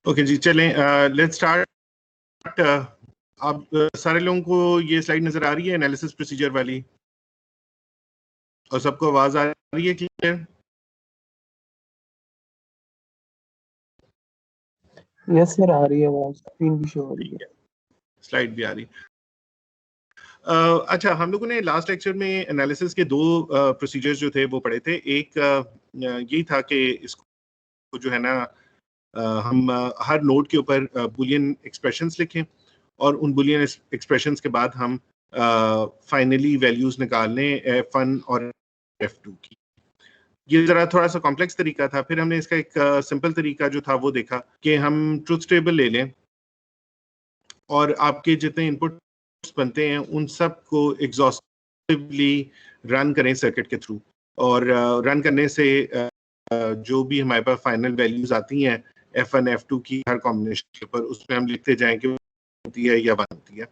Okay जी, चलें let's start. आप सारे लोगों को ये स्लाइड नजर आ रही है एनालिसिस प्रोसीजर वाली, और सबको आवाज आ रही है क्लियर? यस सर, आ रही है आवाज, स्क्रीन भी शो हो रही है, स्लाइड भी आ रही है। अच्छा, हम लोगों ने लास्ट लेक्चर में एनालिसिस के दो प्रोसीजर्स जो थे वो पढ़े थे। एक यही था कि इसको जो है ना हम हर नोड के ऊपर बुलियन एक्सप्रेशंस लिखें और उन बुलियन एक्सप्रेशंस के बाद हम फाइनली वैल्यूज निकाल लें F1 और F2 की। ये जरा थोड़ा सा कॉम्प्लेक्स तरीका था। फिर हमने इसका एक सिंपल तरीका जो था वो देखा कि हम ट्रुथ टेबल ले लें और आपके जितने इनपुट्स बनते हैं उन सब को एग्जॉस्टिवली रन करें सर्किट के थ्रू, और रन करने से जो भी हमारे पास फाइनल वैल्यूज आती हैं F1 F2 की हर कॉम्बिनेशन के ऊपर, उसमें हम लिखते जाएं कि होती है या वन होती है।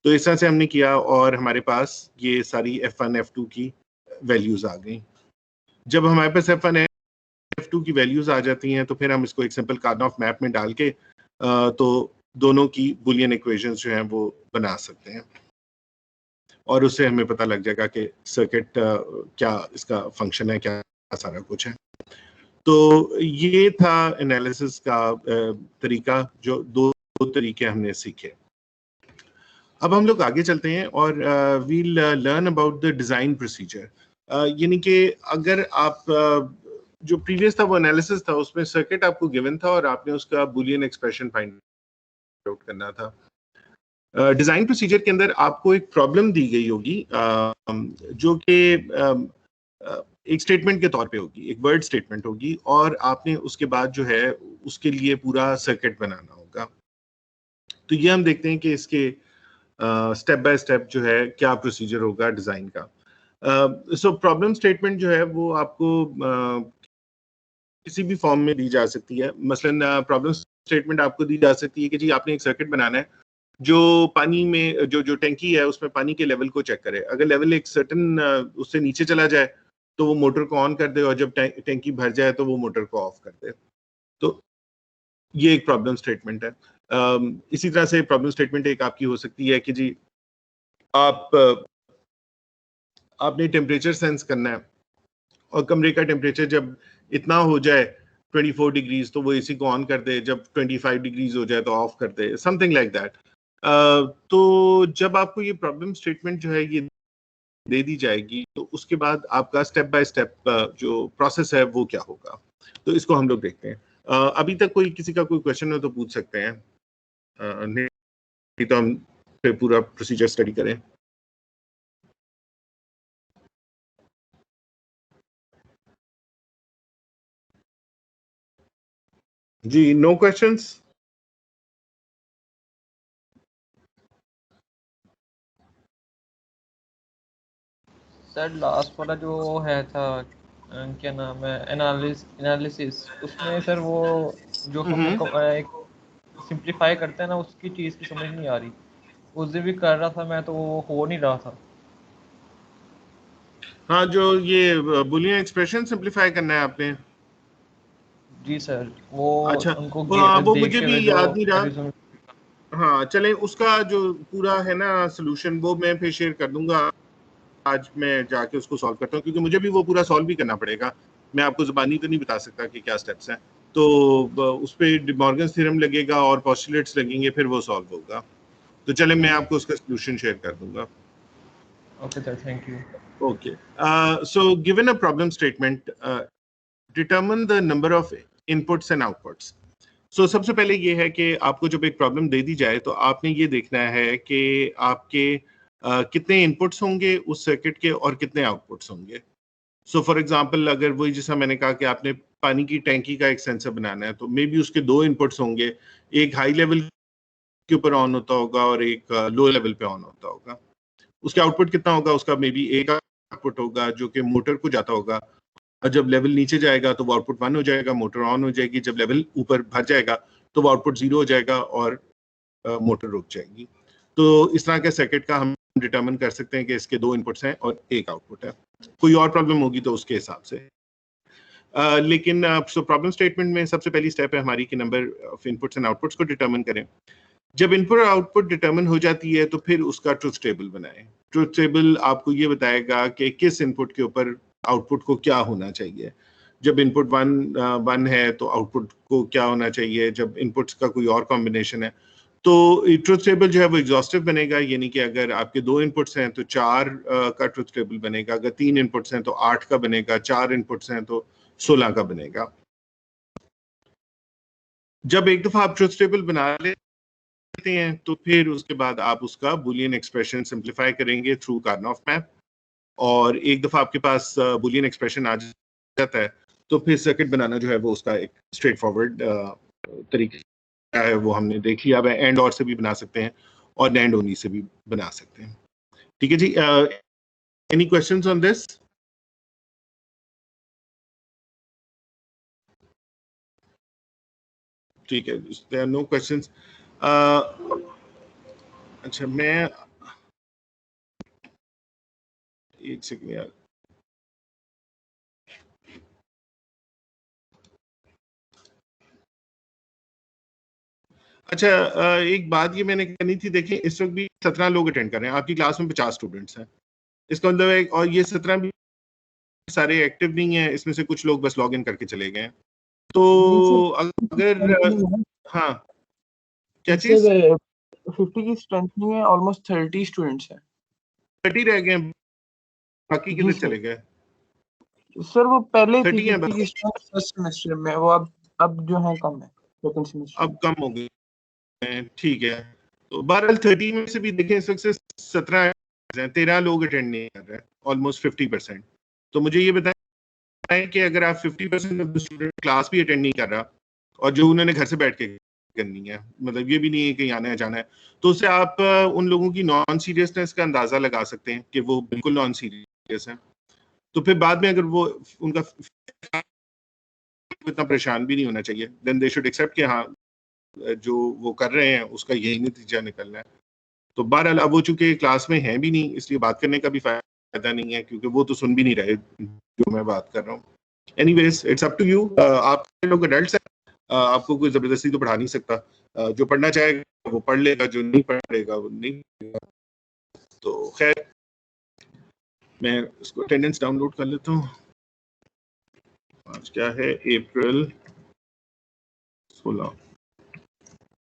तो इस तरह से हमने किया और हमारे पास ये सारी F1 F2 की वैल्यूज आ गई। जब हमारे पास F1 F2 की वैल्यूज आ जाती हैं तो फिर हम इसको एक सिंपल कार्नोफ मैप में डाल के तो दोनों की बुलियन इक्वेशंस जो हैं वो बना सकते हैं, और उससे हमें पता लग जाएगा कि सर्किट क्या इसका फंक्शन है, क्या सारा कुछ है। तो ये था एनालिसिस का तरीका, जो दो तरीके हमने सीखे। अब हम लोग आगे चलते हैं और we'll learn about the design procedure. यानी कि अगर आप जो प्रीवियस था वो एनालिसिस था, उसमें सर्किट आपको गिवन था और आपने उसका बुलियन एक्सप्रेशन फाइंड आउट करना था। डिजाइन प्रोसीजर के अंदर आपको एक प्रॉब्लम दी गई होगी जो कि एक स्टेटमेंट के तौर पे होगी, एक वर्ड स्टेटमेंट होगी, और आपने उसके बाद जो है उसके लिए पूरा सर्किट बनाना होगा। तो ये हम देखते हैं कि इसके स्टेप बाय स्टेप जो है क्या प्रोसीजर होगा डिजाइन का। सो प्रॉब्लम स्टेटमेंट जो है वो आपको किसी भी फॉर्म में दी जा सकती है। मसलन प्रॉब्लम स्टेटमेंट आपको दी जा सकती है कि जी आपने एक सर्किट बनाना है जो पानी में जो टैंकी है उसमें पानी के लेवल को चेक करे। अगर लेवल एक सर्टन उससे नीचे चला जाए तो वो मोटर को ऑन कर दे, और जब टैंकी भर जाए तो वो मोटर को ऑफ कर दे। तो ये एक प्रॉब्लम स्टेटमेंट है। इसी तरह से प्रॉब्लम स्टेटमेंट एक आपकी हो सकती है कि जी आपने टेम्परेचर सेंस करना है और कमरे का टेम्परेचर जब इतना हो जाए 24 डिग्रीज तो वो एसी को ऑन कर दे, जब 25 डिग्रीज हो जाए तो ऑफ कर दे, समथिंग लाइक दैट। तो जब आपको ये प्रॉब्लम स्टेटमेंट जो है ये दे दी जाएगी तो उसके बाद आपका स्टेप बाय स्टेप जो प्रोसेस है वो क्या होगा, तो इसको हम लोग देखते हैं। अभी तक किसी का कोई क्वेश्चन हो तो पूछ सकते हैं, नहीं तो हम फिर पूरा प्रोसीजर स्टडी करें। जी, नो क्वेश्चंस? सर लास्ट वाला जो है था क्या नाम है, एनालिसिस, उसमें सर वो जो हम एक सिंप्लीफाई करते हैं ना, उसकी चीज़ की समझ नहीं आ रही। उस दिन भी कर रहा था मैं तो वो हो नहीं रहा था। हाँ, जो ये बुलियन एक्सप्रेशन सिंपलीफाई करना है आपने? जी सर, वो अच्छा, उनको वो मुझे देखते हुए भी जो याद नहीं रहा। हाँ चलें, उसका जो पूरा है ना सोल्यूशन वो मैं फिर शेयर कर दूंगा। आज मैं जाके उसको सॉल्व करता हूँ, क्योंकि मुझे भी वो पूरा सॉल्व भी करना पड़ेगा। मैं आपको ज़बानी तो नहीं बता सकता कि क्या स्टेप्स हैं। तो उस पर डिमॉर्गन्स थ्योरम लगेगा और पोस्टुलेट्स लगेंगे, फिर वो सॉल्व होगा। तो चलें, मैं आपको उसका सोल्यूशन शेयर कर दूंगा। Okay sir, thank you. Okay. So given a problem statement, determine the number of inputs and outputs. So सबसे पहले ये है कि आपको जब एक प्रॉब्लम दे दी जाए तो आपने ये देखना है कि आपके कितने इनपुट्स होंगे उस सर्किट के और कितने आउटपुट्स होंगे। सो फॉर एग्जांपल, अगर वही जैसा मैंने कहा कि आपने पानी की टैंकी का एक सेंसर बनाना है तो मे बी उसके दो इनपुट्स होंगे, एक हाई लेवल के ऊपर ऑन होता होगा और एक लो लेवल पे ऑन होता होगा। उसके आउटपुट कितना होगा, उसका मे बी एक आउटपुट होगा जो कि मोटर को जाता होगा, और जब लेवल नीचे जाएगा तो वो आउटपुट 1 हो जाएगा, मोटर ऑन हो जाएगी। जब लेवल ऊपर भर जाएगा तो वो आउटपुट 0 हो जाएगा और मोटर रुक जाएगी। तो इस तरह के सर्किट का हम डिटरमिन कर सकते हैं कि इसके दो इनपुट्स हैं और एक आउटपुट है। कोई और प्रॉब्लम होगी तो उसके हिसाब से। लेकिन सो प्रॉब्लम स्टेटमेंट में सबसे पहली स्टेप है हमारी कि number of inputs and outputs को डिटरमिन करें। जब इनपुट और आउटपुट डिटरमिन हो जाती है तो फिर उसका ट्रुथ टेबल बनाएं। ट्रुथ टेबल आपको ये बताएगा कि किस इनपुट के ऊपर आउटपुट को क्या होना चाहिए। जब इनपुट 1 है तो आउटपुट को क्या होना चाहिए, जब इनपुट्स का कोई और कॉम्बिनेशन है तो ट्रुथ टेबल जो है वो एग्जॉस्टिव बनेगा, यानी कि अगर आपके 2 इनपुट्स हैं तो 4 का ट्रुथ टेबल बनेगा, अगर 3 इनपुट्स हैं तो 8 का बनेगा, 4 इनपुट्स हैं तो 16 का बनेगा। जब एक दफा आप ट्रुथ टेबल बना लेते हैं तो फिर उसके बाद आप उसका बुलियन एक्सप्रेशन सिंप्लीफाई करेंगे थ्रू कार्नोफ मैप, और एक दफा आपके पास बुलियन एक्सप्रेशन आ जाता है तो फिर सर्किट बनाना जो है वो उसका एक स्ट्रेट फॉरवर्ड तरीका है, वो हमने देख लिया है। एंड और से भी बना सकते हैं और नैंड ओनली से भी बना सकते हैं। ठीक है जी, एनी क्वेश्चंस ऑन दिस? ठीक है, देयर आर नो क्वेश्चंस। अच्छा, मैं एक सेकंड यार, अच्छा एक बात ये मैंने करनी थी। देखिए इस वक्त भी 17 लोग अटेंड कर रहे हैं, आपकी क्लास में 50 स्टूडेंट्स हैं। इसका मतलब है, और ये 17 भी सारे एक्टिव नहीं है, इसमें से कुछ लोग बस लॉग इन करके चले गए हैं। तो अगर हाँ क्या चीज 50 की स्ट्रेंथ नहीं है, ऑलमोस्ट 30 स्टूडेंट्स हैं। 30 रह गए, बाकी किधर चले गए? सर वो पहले 30 है, 50 की स्ट्रेंथ फर्स्ट सेमेस्टर में, वो अब जो है कम है सेकंड सेमेस्टर। अब कम हो गए। ठीक है, तो बहरहाल 30 में से भी देखें इस वक्त से 17 हैं, 13 लोग अटेंड नहीं कर रहे हैं, ऑलमोस्ट 50%। तो मुझे ये बताएं कि अगर आप 50% ऑफ द स्टूडेंट क्लास भी अटेंड नहीं कर रहा और जो उन्होंने घर से बैठ के करनी है, मतलब ये भी नहीं है कि आना है जाना है, तो उससे आप उन लोगों की नॉन सीरियसनेस का अंदाजा लगा सकते हैं कि वो बिल्कुल नॉन सीरियस है। तो फिर बाद में अगर वो उनका इतना परेशान भी नहीं होना चाहिए, देन दे शुड एक्सेप्ट कि हाँ जो वो कर रहे हैं उसका यही नतीजा निकलना है। तो बहरहाल अब वो चूंकि क्लास में हैं भी नहीं, इसलिए बात करने का भी फायदा नहीं है, क्योंकि वो तो सुन भी नहीं रहे जो मैं बात कर रहा हूँ। Anyways it's up to you, आप लोग एडल्ट्स हैं, आपको कोई जबरदस्ती तो पढ़ा नहीं सकता। जो पढ़ना चाहेगा वो पढ़ लेगा, जो नहीं पढ़ेगा वो नहीं पढ़ेगा। तो खैर मैं इसको अटेंडेंस डाउनलोड कर लेता हूँ। आज क्या है, अप्रैल 16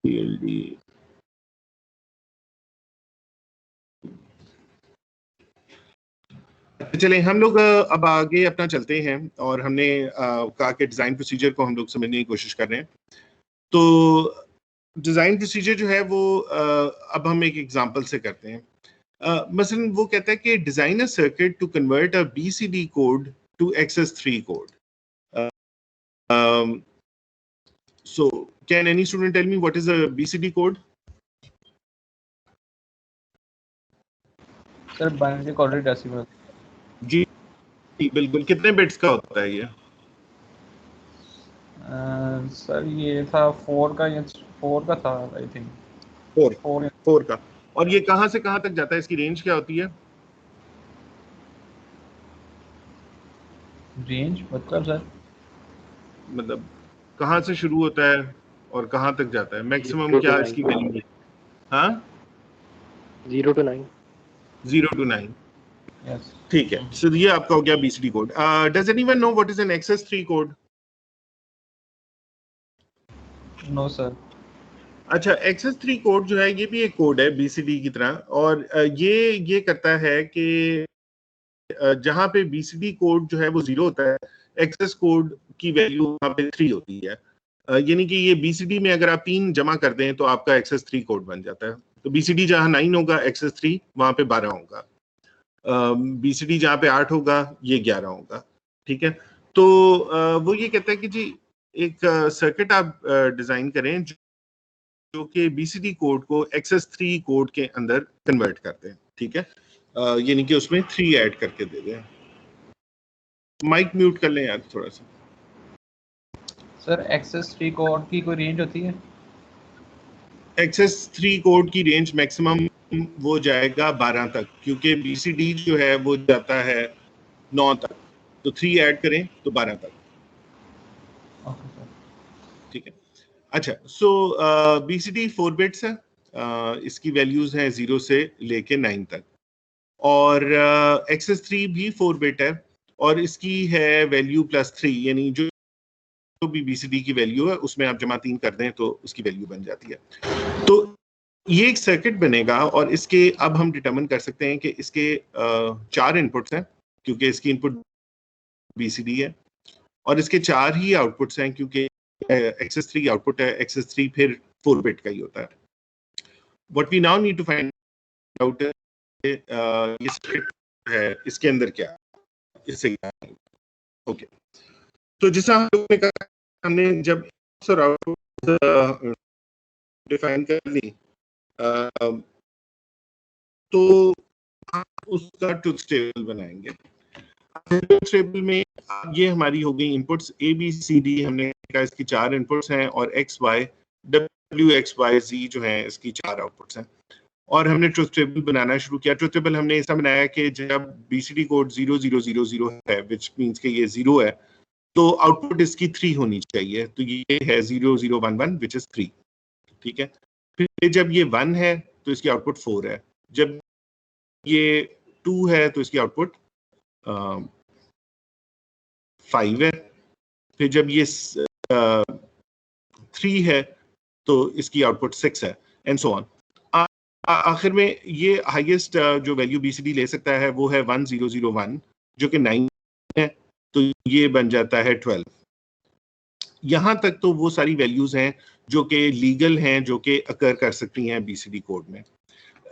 PLD। चलें हम लोग अब आगे अपना चलते हैं, और हमने कहा कि डिज़ाइन प्रोसीजर को हम लोग समझने की कोशिश कर रहे हैं। तो डिज़ाइन प्रोसीजर जो है वो अब हम एक एग्जांपल से करते हैं। मसलन वो कहता है कि design a circuit to convert a BCD code to XS3 code. So can any student tell me what is a BCD code? Sir binary coded decimal. जी बिल्कुल, कितने बिट्स का होता है ये? सर ये था 4 का, या 4 का था आई थिंक। 4 का। और ये कहाँ से कहाँ तक जाता है, इसकी रेंज क्या होती है? रेंज मतलब सर, मतलब कहाँ से शुरू होता है और कहाँ तक जाता है, मैक्सिमम क्या इसकी वैल्यू है? हाँ 0 to 9। 0 to 9। यस ठीक है, सो ये आपका हो गया BCD code. Does anyone know what is an XS3 code? No sir. अच्छा, XS3 कोड जो है ये भी एक कोड है BCD की तरह, और ये करता है कि जहां पे BCD कोड जो है वो 0 होता है, XS कोड की वैल्यू वहां पे 3 होती है। यानी कि ये BCD में अगर आप 3 जमा कर दें तो आपका XS3 कोड बन जाता है। तो BCD जहां 9 होगा, XS3 वहां पे 12 होगा। BCD जहां पे 8 होगा, ये 11 होगा। ठीक है, तो वो ये कहता है कि जी एक सर्किट आप डिजाइन करें जो कि BCD कोड को XS3 कोड के अंदर कन्वर्ट करते हैं। ठीक है, यानी कि उसमें 3 ऐड करके दे दें। माइक म्यूट कर लें यार थोड़ा सा। सर XS3 कोड की कोई रेंज होती है? XS3 कोड की रेंज मैक्सिमम वो जाएगा 12 तक, क्योंकि BCD जो है वो जाता है 9 तक, तो 3 ऐड करें तो 12 तक। Okay sir. ठीक है। अच्छा, सो BCD 4 बिट्स है, इसकी वैल्यूज हैं 0 से लेके 9 तक, और XS3 भी 4 बिट है और इसकी है वैल्यू +3, यानी जो भी BCD की वैल्यू है उसमें आप जमा 3 कर दें तो उसकी वैल्यू बन जाती है। तो ये एक सर्किट बनेगा और इसके अब हम डिटरमिन कर सकते हैं कि इसके 4 इनपुट्स हैं क्योंकि इसकी इनपुट BCD है, और इसके 4 ही आउटपुट्स हैं क्योंकि XS3 आउटपुट है, XS3 फिर 4 बिट का ही होता है। What we now need to find out ये सर्किट है, इसके अंदर क्या है, इससे ओके। तो जैसा हम लोगों ने कहा, हमने जब आउटपुट डिफाइन कर ली तो हम उसका ट्रुथ टेबल बनाएंगे। ट्रुथ टेबल में ये हमारी हो गई इनपुट्स ABCD, हमने कहा इसकी 4 इनपुट्स हैं, और XY WXYZ जो है इसकी 4 आउटपुट्स हैं, और हमने ट्रुथ टेबल बनाना शुरू किया। ट्रुथ टेबल हमने ऐसा बनाया कि जब BCD कोड 0000 है, विच मींस कि ये 0 है, तो आउटपुट इसकी 3 होनी चाहिए, तो ये है 0011 विच इज 3। ठीक है। फिर जब ये 1 है तो इसकी आउटपुट 4 है, जब ये 2 है तो इसकी आउटपुट 5 है, फिर जब ये 3 है तो इसकी आउटपुट 6 है, एंड सो ऑन। आखिर में ये हाईएस्ट जो वैल्यू BCD ले सकता है वो है 1001 जो कि 9 है, तो ये बन जाता है 12। यहाँ तक तो वो सारी वैल्यूज हैं जो कि लीगल हैं, जो कि अकर कर सकती हैं BCD कोड में।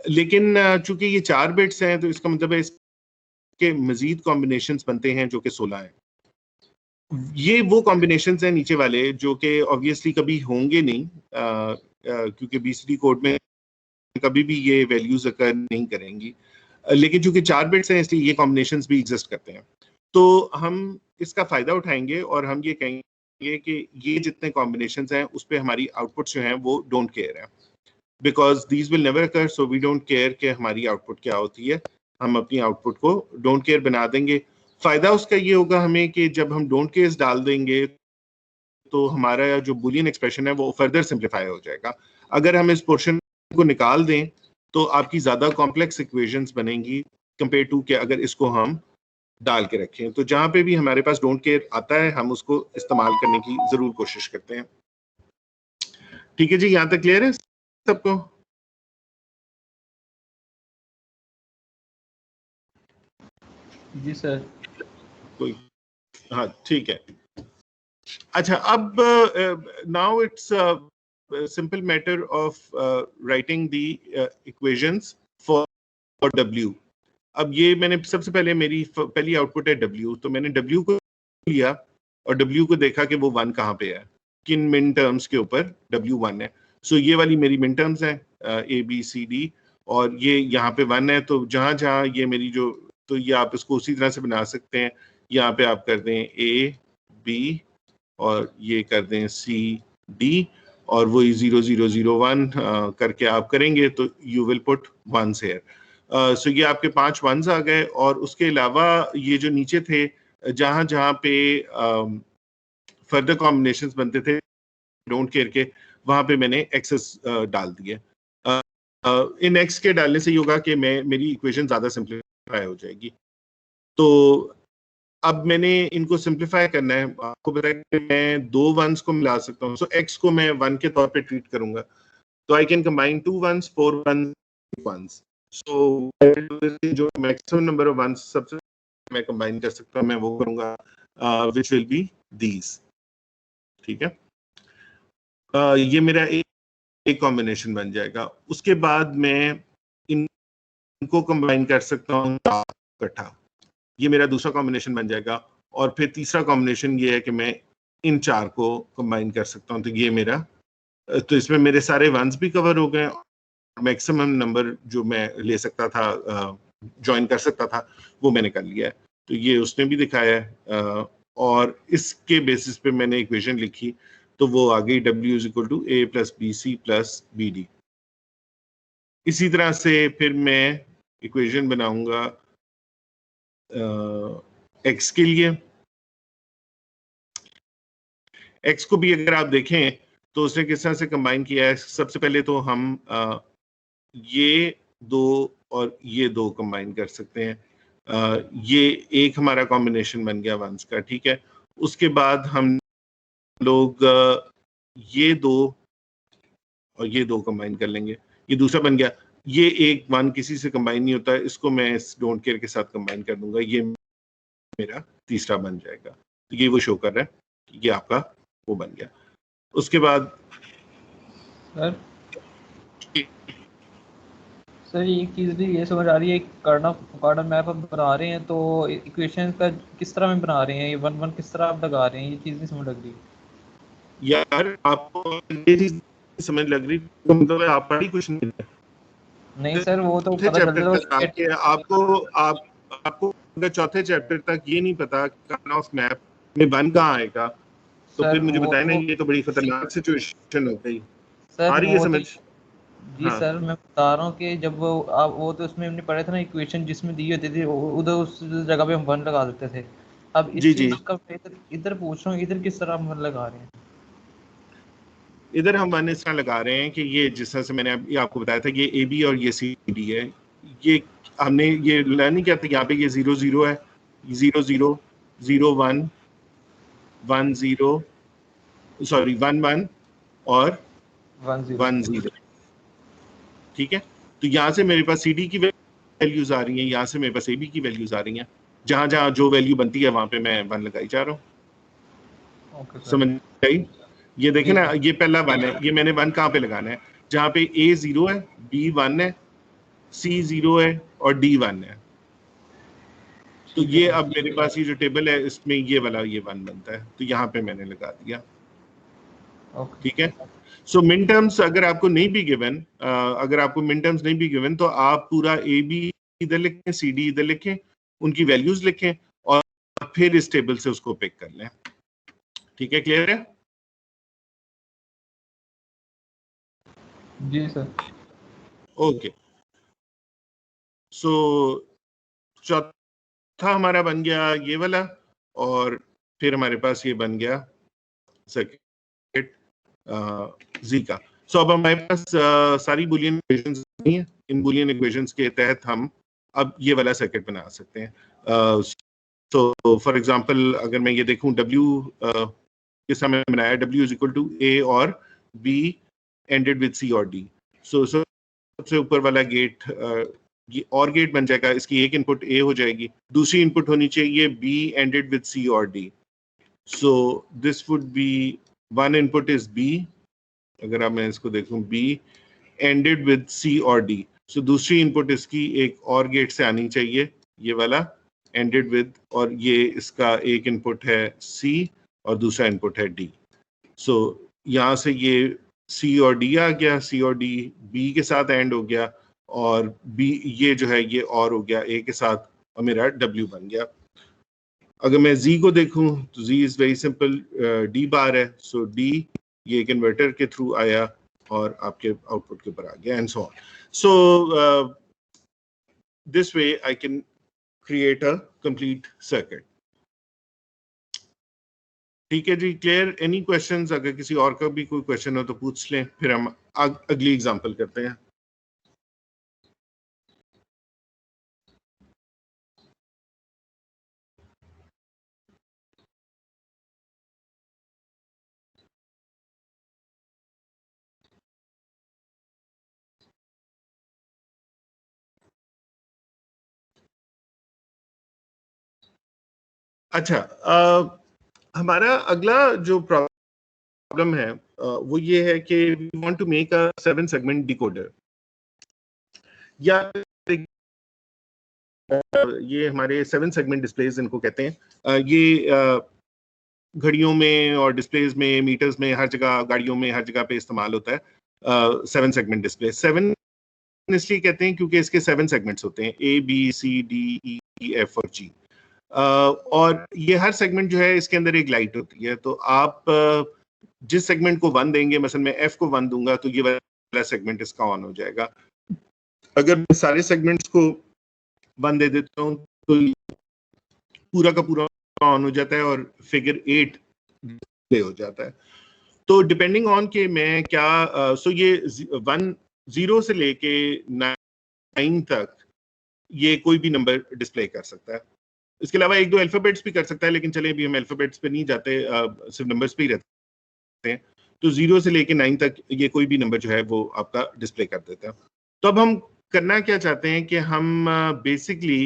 लेकिन चूंकि ये 4 बिट्स हैं तो इसका मतलब है इसके मजीद कॉम्बिनेशंस बनते हैं जो कि 16 हैं। ये वो कॉम्बिनेशंस हैं नीचे वाले जो कि ऑब्वियसली कभी होंगे नहीं, क्योंकि BCD कोड में कभी भी ये वैल्यूज अकर नहीं करेंगी, लेकिन चूंकि 4 बिट्स हैं इसलिए ये कॉम्बिनेशंस भी एग्जिस्ट करते हैं। तो हम इसका फायदा उठाएंगे और हम ये कहेंगे कि ये जितने कॉम्बिनेशंस हैं उस पे हमारी आउटपुट्स जो हैं वो डोंट केयर है, because these will never occur, so we don't care कि हमारी आउटपुट क्या होती है, हम अपनी आउटपुट को डोंट केयर बना देंगे। फायदा उसका ये होगा हमें कि जब हम डोंट केयर डाल देंगे तो हमारा जो बुलियन एक्सप्रेशन है वो फर्दर सिंप्लीफाई हो जाएगा। अगर हम इस पोर्शन को निकाल दें तो आपकी ज्यादा कॉम्प्लेक्स इक्वेशंस बनेंगी कंपेयर टू कि अगर इसको हम डाल के रखें। तो जहां पे भी हमारे पास डोंट केयर आता है हम उसको इस्तेमाल करने की जरूर कोशिश करते हैं। ठीक है जी, यहां तक क्लियर है सबको? जी सर। कोई, हाँ ठीक है। अच्छा, अब now it's simple matter of writing the equations for W। अब ये मैंने सबसे पहले मेरी पहली आउटपुट है W, तो मैंने W को लिया और W को देखा कि वो 1 कहाँ पे है, किन मिन टर्म्स के ऊपर W 1 है। सो ये वाली मेरी मिन टर्म्स हैं ABCD, और ये यहाँ पे 1 है, तो जहाँ जहाँ ये मेरी जो, तो ये आप इसको उसी तरह से बना सकते हैं। यहाँ पे आप कर दें AB और ये कर दें CD, और वही 0001 करके आप करेंगे तो you will put 1s here। सो ये आपके 5 1s आ गए, और उसके अलावा ये जो नीचे थे जहां जहां पे फर्दर कॉम्बिनेशंस बनते थे डोंट केयर के, वहां पे मैंने एक्सेस डाल दिए। इन एक्स के डालने से ये होगा कि मेरी इक्वेशन ज्यादा सिंप्लीफाई हो जाएगी। तो अब मैंने इनको सिंप्लीफाई करना है, आपको बताया कि मैं 2 1s को मिला सकता हूँ। सो एक्स को मैं 1 के तौर पे ट्रीट करूंगा, तो I can combine 2 1s 4 1s। सो जो मैक्सिमम नंबर ऑफ 1s सबसे मैं कंबाइन कर सकता हूँ मैं वो करूंगा, विच विल बी दीज। ठीक है, ये मेरा एक कॉम्बिनेशन बन जाएगा। उसके बाद मैं इनको कंबाइन कर सकता हूँ इकट्ठा, ये मेरा दूसरा कॉम्बिनेशन बन जाएगा। और फिर तीसरा कॉम्बिनेशन ये है कि मैं इन 4 को कंबाइन कर सकता हूँ, तो ये मेरा, तो इसमें मेरे सारे 1s भी कवर हो गए, मैक्सिमम नंबर जो मैं ले सकता था, ज्वाइन कर सकता था, वो मैंने कर लिया है। तो ये उसने भी दिखाया है, और इसके बेसिस पे मैंने इक्वेशन लिखी, तो वो आ गई W = A + BC + BD। इसी तरह से फिर मैं इक्वेशन बनाऊंगा X के लिए। एक्स को भी अगर आप देखें तो उसने किस तरह से कंबाइन किया है। सबसे पहले तो हम ये दो और ये दो कंबाइन कर सकते हैं। ये एक हमारा कॉम्बिनेशन बन गया वंस का, ठीक है। उसके बाद हम लोग ये दो और ये दो कंबाइन कर लेंगे, ये दूसरा बन गया। ये एक वन किसी से कंबाइन नहीं होता, इसको मैं इस डोंट केयर के साथ कंबाइन कर दूंगा, ये मेरा तीसरा बन जाएगा। तो ये वो शो कर रहा है, ये आपका वो बन गया। उसके बाद सर एक चीज़ भी ये समझ आ रही है, कार्डन मैप आप बना रहे हैं तो इक्वेशन का किस तरह में बना रहे हैं, ये वन वन किस तरह आप लगा रहे हैं, ये चीज़ नहीं समझ लग रही यार। आपको ये चीज समझ लग रही तो मतलब आप पढ़ी कुछ नहीं सर, वो तो पता चैप्टर चलता तक आके आपको अगर चौथे चैप्टर तक ये नहीं पता कार्डन ऑफ मैप में वन कहाँ आएगा तो फिर मुझे बताया ना, ये तो बड़ी खतरनाक सिचुएशन हो गई। आ रही है समझ? जी हाँ। सर मैं बता रहा हूँ कि जब वो तो उसमें हमने पढ़ा था ना, इक्वेशन जिसमें दी होती थी उधर उस जगह पे हम वन लगा देते थे। अब इस चीज का इधर पूछ रहा हूँ, इधर किस तरह हम वन लगा रहे हैं? इधर हम वन इस तरह लगा रहे हैं कि ये जिस तरह से मैंने आपको बताया था, ये ए बी और ये सी डी है। ये हमने ये लर्न नहीं किया था, यहाँ पे ये 0 0 है, 0 0 0 1 1 0 सॉरी 1 1 और 1 0, ठीक है। तो यहाँ से मेरे पास सी डी की वैल्यूज आ रही हैं, यहाँ से मेरे पास ए बी की वैल्यूज आ रही हैं। जहां जहां जो वैल्यू बनती है वहां पे मैं वन लगाई जा रहा हूँ। समझ आई? ये देखें ना, ये पहला वन है, ये मैंने वन कहाँ पे लगाना है? जहाँ पे ए 0 है, बी 1 है, सी 0 है और डी 1 है। तो ये अब मेरे पास ये जो टेबल है इसमें ये वाला ये वन बनता है, तो यहाँ पे मैंने लगा दिया, ठीक है। सो मिन टर्म्स अगर आपको नहीं भी गिवन, अगर आपको मिन टर्म्स नहीं भी गिवन तो आप पूरा ए बी इधर लिखें, सी डी इधर लिखें, उनकी वैल्यूज लिखें और फिर इस टेबल से उसको पिक कर लें, ठीक है। क्लियर है? जी सर। ओके, सो चौथा हमारा बन गया ये वाला और फिर हमारे पास ये बन गया सर्किट जी का। सो अब हमारे पास सारी बुलियन इक्वेशंस नहीं है, इन बुलियन इक्वेशंस के तहत हम अब ये वाला सर्किट बना सकते हैं। सो फॉर एग्जांपल अगर मैं ये देखूं W किस समय बनाया, W is equal to A और B एंडेड विद C और D। सो सबसे ऊपर वाला गेट ये और गेट बन जाएगा, इसकी एक इनपुट A हो जाएगी, दूसरी इनपुट होनी चाहिए B एंडेड विद C और D। So this would be one input is B, अगर आप मैं इसको देखूं B एंडेड विद C और D। सो दूसरी इनपुट इसकी एक और गेट से आनी चाहिए, ये वाला एंडेड विद, और ये इसका एक इनपुट है C और दूसरा इनपुट है D। सो यहाँ से ये C और D आ गया, C और D B के साथ एंड हो गया और B ये जो है ये और हो गया A के साथ और मेरा W बन गया। अगर मैं Z को देखूं तो Z is very simple, D बार है, सो D ये कन्वर्टर के थ्रू आया और आपके आउटपुट के ऊपर आ गया and so on. So this way I can create a complete circuit. ठीक है जी, क्लियर? Any questions? अगर किसी और का भी कोई क्वेश्चन हो तो पूछ लें, फिर हम अगली एग्जांपल करते हैं। अच्छा, हमारा अगला जो प्रॉब्लम है वो ये है कि we want to make a 7 segment decoder. या ये हमारे 7 सेगमेंट डिस्प्लेस इनको कहते हैं। ये घड़ियों में और डिस्प्लेस में, मीटर्स में, हर जगह, गाड़ियों में, हर जगह पे इस्तेमाल होता है 7 सेगमेंट डिस्प्ले। 7 इसलिए कहते हैं क्योंकि इसके 7 सेगमेंट्स होते हैं, A B C D E F और G। और ये हर सेगमेंट जो है इसके अंदर एक लाइट होती है, तो आप जिस सेगमेंट को 1 देंगे, मसलन मैं F को 1 दूंगा तो ये वाला सेगमेंट इसका ऑन हो जाएगा। अगर मैं सारे सेगमेंट्स को 1 दे देता हूँ तो पूरा का पूरा ऑन हो जाता है और फिगर 8 डिस्प्ले हो जाता है। तो डिपेंडिंग ऑन कि मैं क्या सो ये 0 से लेके 9 तक ये कोई भी नंबर डिस्प्ले कर सकता है। इसके अलावा एक दो अल्फाबेट्स भी कर सकता है, लेकिन चले अभी हम अल्फाबेट्स पे नहीं जाते, सिर्फ नंबर्स पे ही रहते हैं। तो 0 से लेके 9 तक ये कोई भी नंबर जो है वो आपका डिस्प्ले कर देता है। तो अब हम करना क्या चाहते हैं कि हम बेसिकली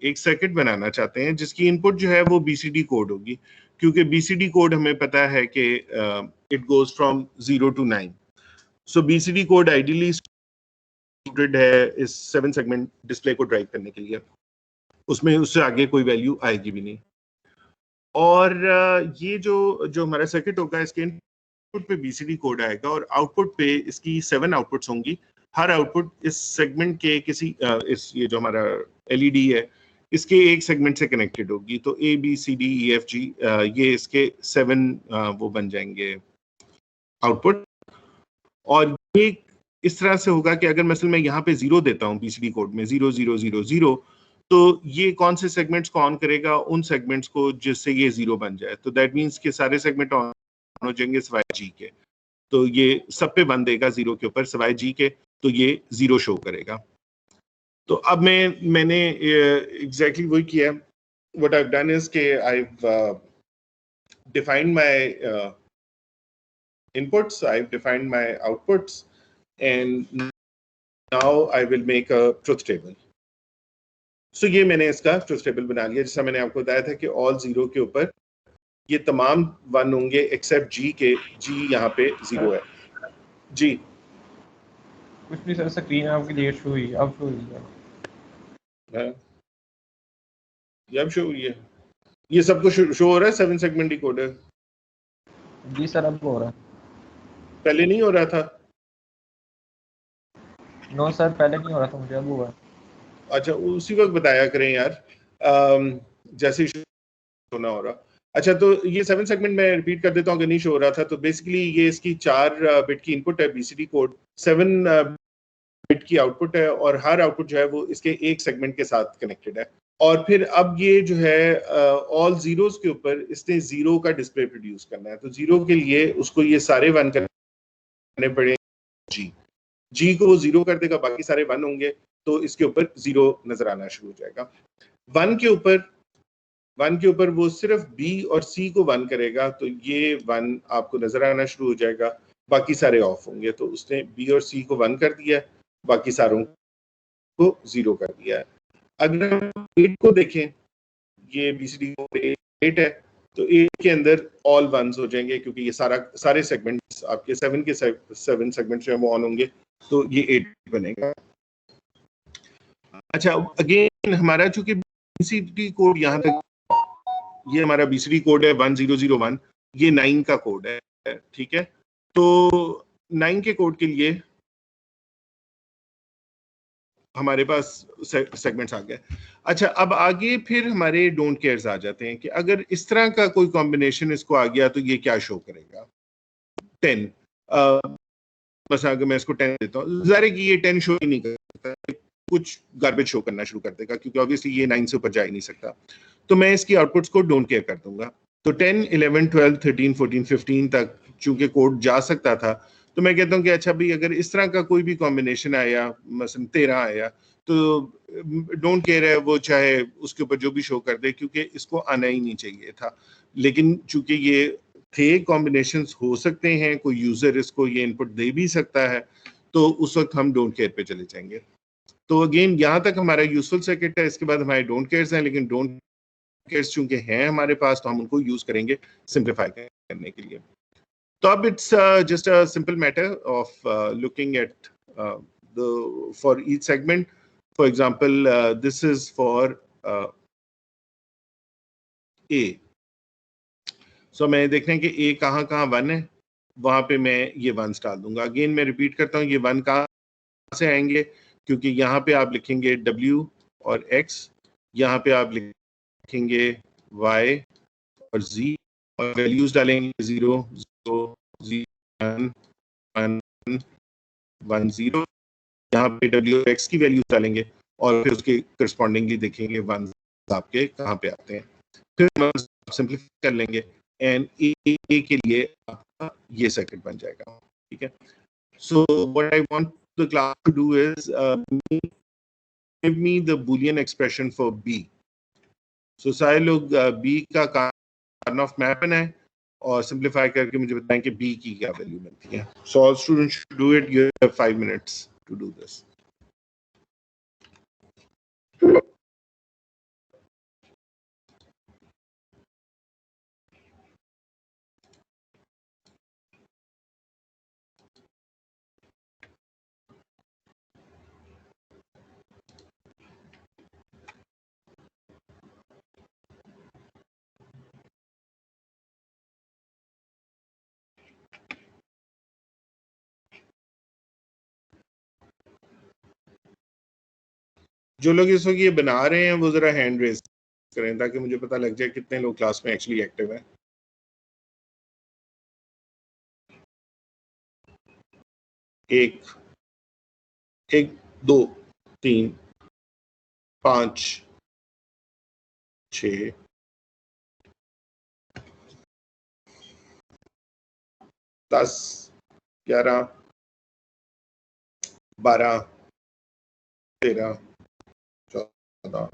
एक सर्किट बनाना चाहते हैं जिसकी इनपुट जो है वो BCD कोड होगी, क्योंकि BCD कोड हमें पता है कि it goes from 0 to 9। So BCD code ideally suited है इस 7 सेगमेंट डिस्प्ले को ड्राइव करने के लिए, उसमें उससे आगे कोई वैल्यू आएगी भी नहीं। और ये जो हमारा सर्किट होगा, इसके इनपुट पे BCD कोड आएगा और आउटपुट पे इसकी 7 आउटपुट्स होंगी। हर आउटपुट इस सेगमेंट के किसी ये जो हमारा LED है इसके एक सेगमेंट से कनेक्टेड होगी। तो A B C D E F G ये इसके 7 वो बन जाएंगे आउटपुट। और ये इस तरह से होगा कि अगर मसलन मैं यहाँ पे 0 देता हूँ BCD कोड में 0 0 0 0, तो ये कौन से सेगमेंट्स को ऑन करेगा? उन सेगमेंट्स को जिससे ये 0 बन जाए। तो दैट मीन्स कि सारे सेगमेंट ऑन हो जाएंगे सिवाय G के। तो ये सब पे बन देगा 0 के ऊपर सिवाय G के, तो ये 0 शो करेगा। तो अब मैंने एग्जैक्टली वही किया। What I have done is के I have defined my inputs, I've defined my outputs, and now I will make a truth table. So ये मैंने इसका truth table बना लिया। जैसा मैंने आपको बताया था कि all 0 के ऊपर ये तमाम 1 होंगे except G के। G यहाँ पे 0 है। जी कुछ नहीं सर, स्क्रीन आपकी लेट शो हुई, अब शो हुई है। ये अब शो हुई है। ये सबको शो हो रहा है 7 सेगमेंट डिकोडर? जी सर, अब हो रहा है। पहले नहीं हो रहा था? नो सर, पहले नहीं हो रहा था मुझे, अब हुआ। अच्छा, उसी वक्त बताया करें यार, जैसे शो ना हो रहा। अच्छा, तो ये 7 सेगमेंट मैं रिपीट कर देता हूँ अगर नहीं शो हो रहा था। तो बेसिकली ये इसकी 4 बिट की इनपुट है BCD कोड, 7 बिट की आउटपुट है, और हर आउटपुट जो है वो इसके एक सेगमेंट के साथ कनेक्टेड है। और फिर अब ये जो है ऑल जीरोस के ऊपर इसने 0 का डिस्प्ले प्रोड्यूस करना है। तो 0 के लिए उसको ये सारे 1 करने पड़े। G को वो 0 कर देगा, बाकी सारे 1 होंगे, तो इसके ऊपर 0 नजर आना शुरू हो जाएगा। 1 के ऊपर वो सिर्फ B और C को 1 करेगा, तो ये 1 आपको नजर आना शुरू हो जाएगा, बाकी सारे ऑफ होंगे। तो उसने B और C को 1 कर दिया, बाकी सारों को 0 कर दिया है। अगर हम 8 को देखें, ये BCD कोड 8 है, तो 8 के अंदर ऑल 1s हो जाएंगे, क्योंकि ये सारे सेगमेंट्स आपके 7 के 7 सेगमेंट्स जो है वो ऑन होंगे, तो ये 8 बनेगा। अच्छा, अगेन हमारा चूंकि BCD कोड यहाँ तक, ये हमारा BCD कोड है 1001, ये 9 का कोड है, ठीक है। तो 9 के कोड के लिए हमारे पास सेगमेंट्स आ गए। अच्छा, अब आगे फिर हमारे डोंट केयर्स आ जाते हैं कि अगर इस तरह का कोई कॉम्बिनेशन इसको आ गया तो ये क्या शो करेगा। 10 बस अगर मैं इसको 10 देता हूँ, ज़ाहिर है कि ये 10 शो ही नहीं करता, कुछ गार्बेज शो करना शुरू कर देगा, क्योंकि ऑब्वियसली ये 9 से ऊपर जा ही नहीं सकता। तो मैं इसकी आउटपुट्स को डोंट केयर कर दूंगा। तो 10, 11, 12, 13, 14, 15 तक चूंकि कोड जा सकता था, तो मैं कहता हूँ कि अच्छा भाई, अगर इस तरह का कोई भी कॉम्बिनेशन आया, मसलन 13 आया, तो डोंट केयर है, वो चाहे उसके ऊपर जो भी शो कर दे, क्योंकि इसको आना ही नहीं चाहिए था। लेकिन चूंकि ये थे कॉम्बिनेशंस, हो सकते हैं कोई यूजर इसको ये इनपुट दे भी सकता है, तो उस वक्त हम डोंट केयर पे चले जाएंगे। तो अगेन यहाँ तक हमारा यूजफुल सर्किट है, इसके बाद हमारे डोंट केयर्स हैं, लेकिन डोंट केयर्स चूंकि हैं हमारे पास, तो हम उनको यूज करेंगे सिंप्लीफाई करने के लिए। तो अब it's just a simple matter of looking at the for each segment. For example this is for A. So मैं देखना है कि ए कहाँ 1 है, वहां पे मैं ये 1s डाल दूंगा। अगेन मैं रिपीट करता हूँ, ये 1 कहाँ से आएंगे, क्योंकि यहाँ पे आप लिखेंगे W और X, यहाँ पे आप लिखेंगे Y और Z, और वैल्यूज डालेंगे 0 0 1 1 1 0। यहाँ पे W और X की वैल्यूज डालेंगे, और फिर उसके करस्पॉन्डिंगली देखेंगे 1s आपके कहाँ पे आते हैं। फिर हम सिंप्लीफाई कर लेंगे, एंड ए के लिए आपका ये सर्किट बन जाएगा, ठीक है। So what I want the class to do is give me the Boolean expression for B. So सारे लोग बी का कार्नोफ मैप बनाएं और सिंप्लीफाई करके मुझे बताएं कि बी की क्या वैल्यू बनती है। So all students should do it, you have 5 minutes to do this. जो लोग इस वक्त ये बना रहे हैं वो जरा हैंड रेज करें ताकि मुझे पता लग जाए कितने लोग क्लास में एक्चुअली एक्टिव हैं। एक, एक, 2, 3, 5, 6, 10, 11, 12, 13, 14,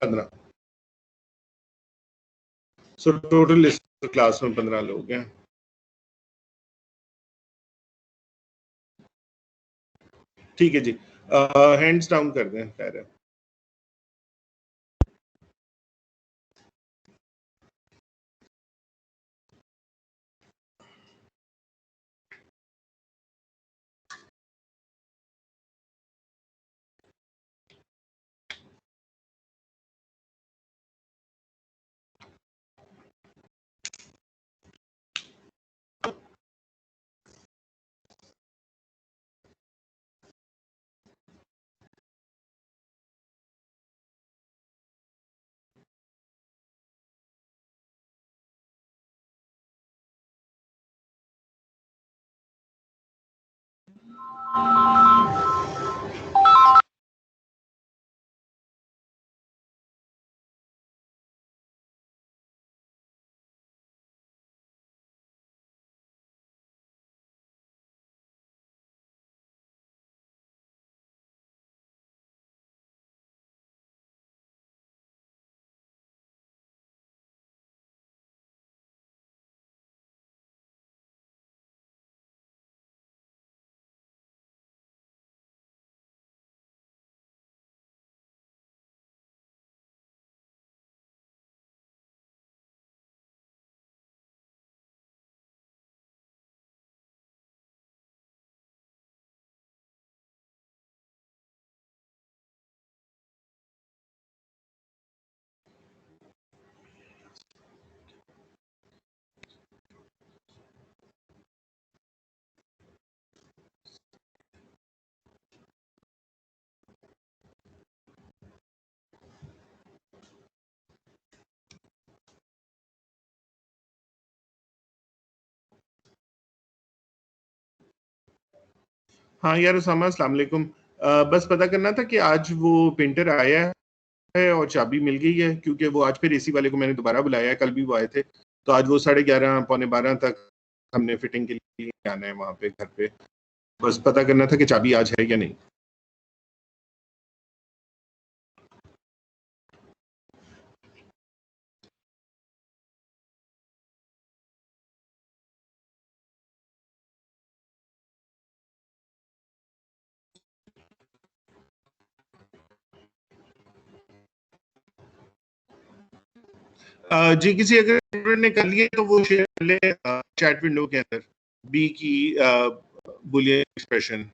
15। सो टोटल इस क्लास में 15 लोग हैं। ठीक है जी, हैंड्स डाउन कर दें। खैर है। हाँ यार उसामा, अस्सलाम वालेकुम। बस पता करना था कि आज वो पेंटर आया है और चाबी मिल गई है, क्योंकि वो आज फिर एसी वाले को मैंने दोबारा बुलाया है। कल भी वो आए थे, तो आज वो 11:30 पौने 12 तक हमने फिटिंग के लिए आना है वहाँ पे घर पे। बस पता करना था कि चाबी आज है या नहीं। जी, किसी अगर स्टूडेंट ने कर लिए तो वो शेयर कर ले चैट विंडो के अंदर बी की बुलियन एक्सप्रेशन।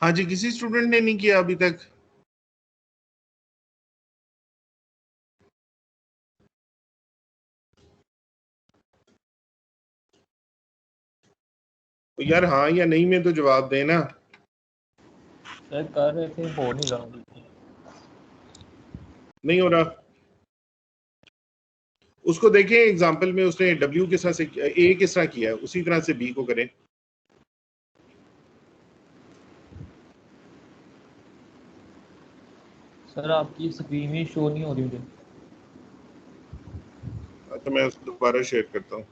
हाँ जी, किसी स्टूडेंट ने नहीं किया अभी तक? तो यार हाँ या नहीं में तो जवाब देना। सर कर रहे थे, हो नहीं रहा। नहीं हो रहा। उसको देखें एग्जाम्पल में उसने W किस तरह से A किस तरह किया है, उसी तरह से B को करें। सर आपकी स्क्रीन ही शो नहीं हो रही मुझे। तो मैं उसको दोबारा शेयर करता हूँ।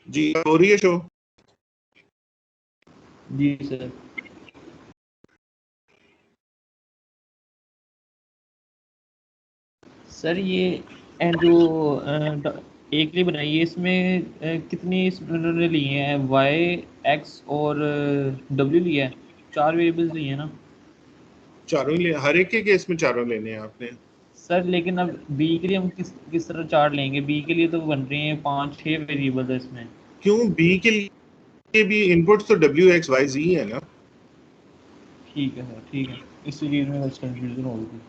जी हो रही है शो? जी सर। सर ये जो एक लिए बनाई है, इसमें कितनी स्टूडेंटों ने लिए हैं? Y, X और W लिया है, 4 वेरिएबल्स लिए हैं ना? चारों ही ले, हर एक के केस में चारों लेने हैं आपने? सर लेकिन अब B के लिए हम किस तरह 4 लेंगे? B के लिए तो बन रहे हैं 5-6 वेरिएबल है इसमें। क्यों? B के लिए भी इनपुट्स तो W, X, Y, Z है ना? ठीक है सर, ठीक है, इसी चीज़ में बस कंफ्यूजन हो गई थी।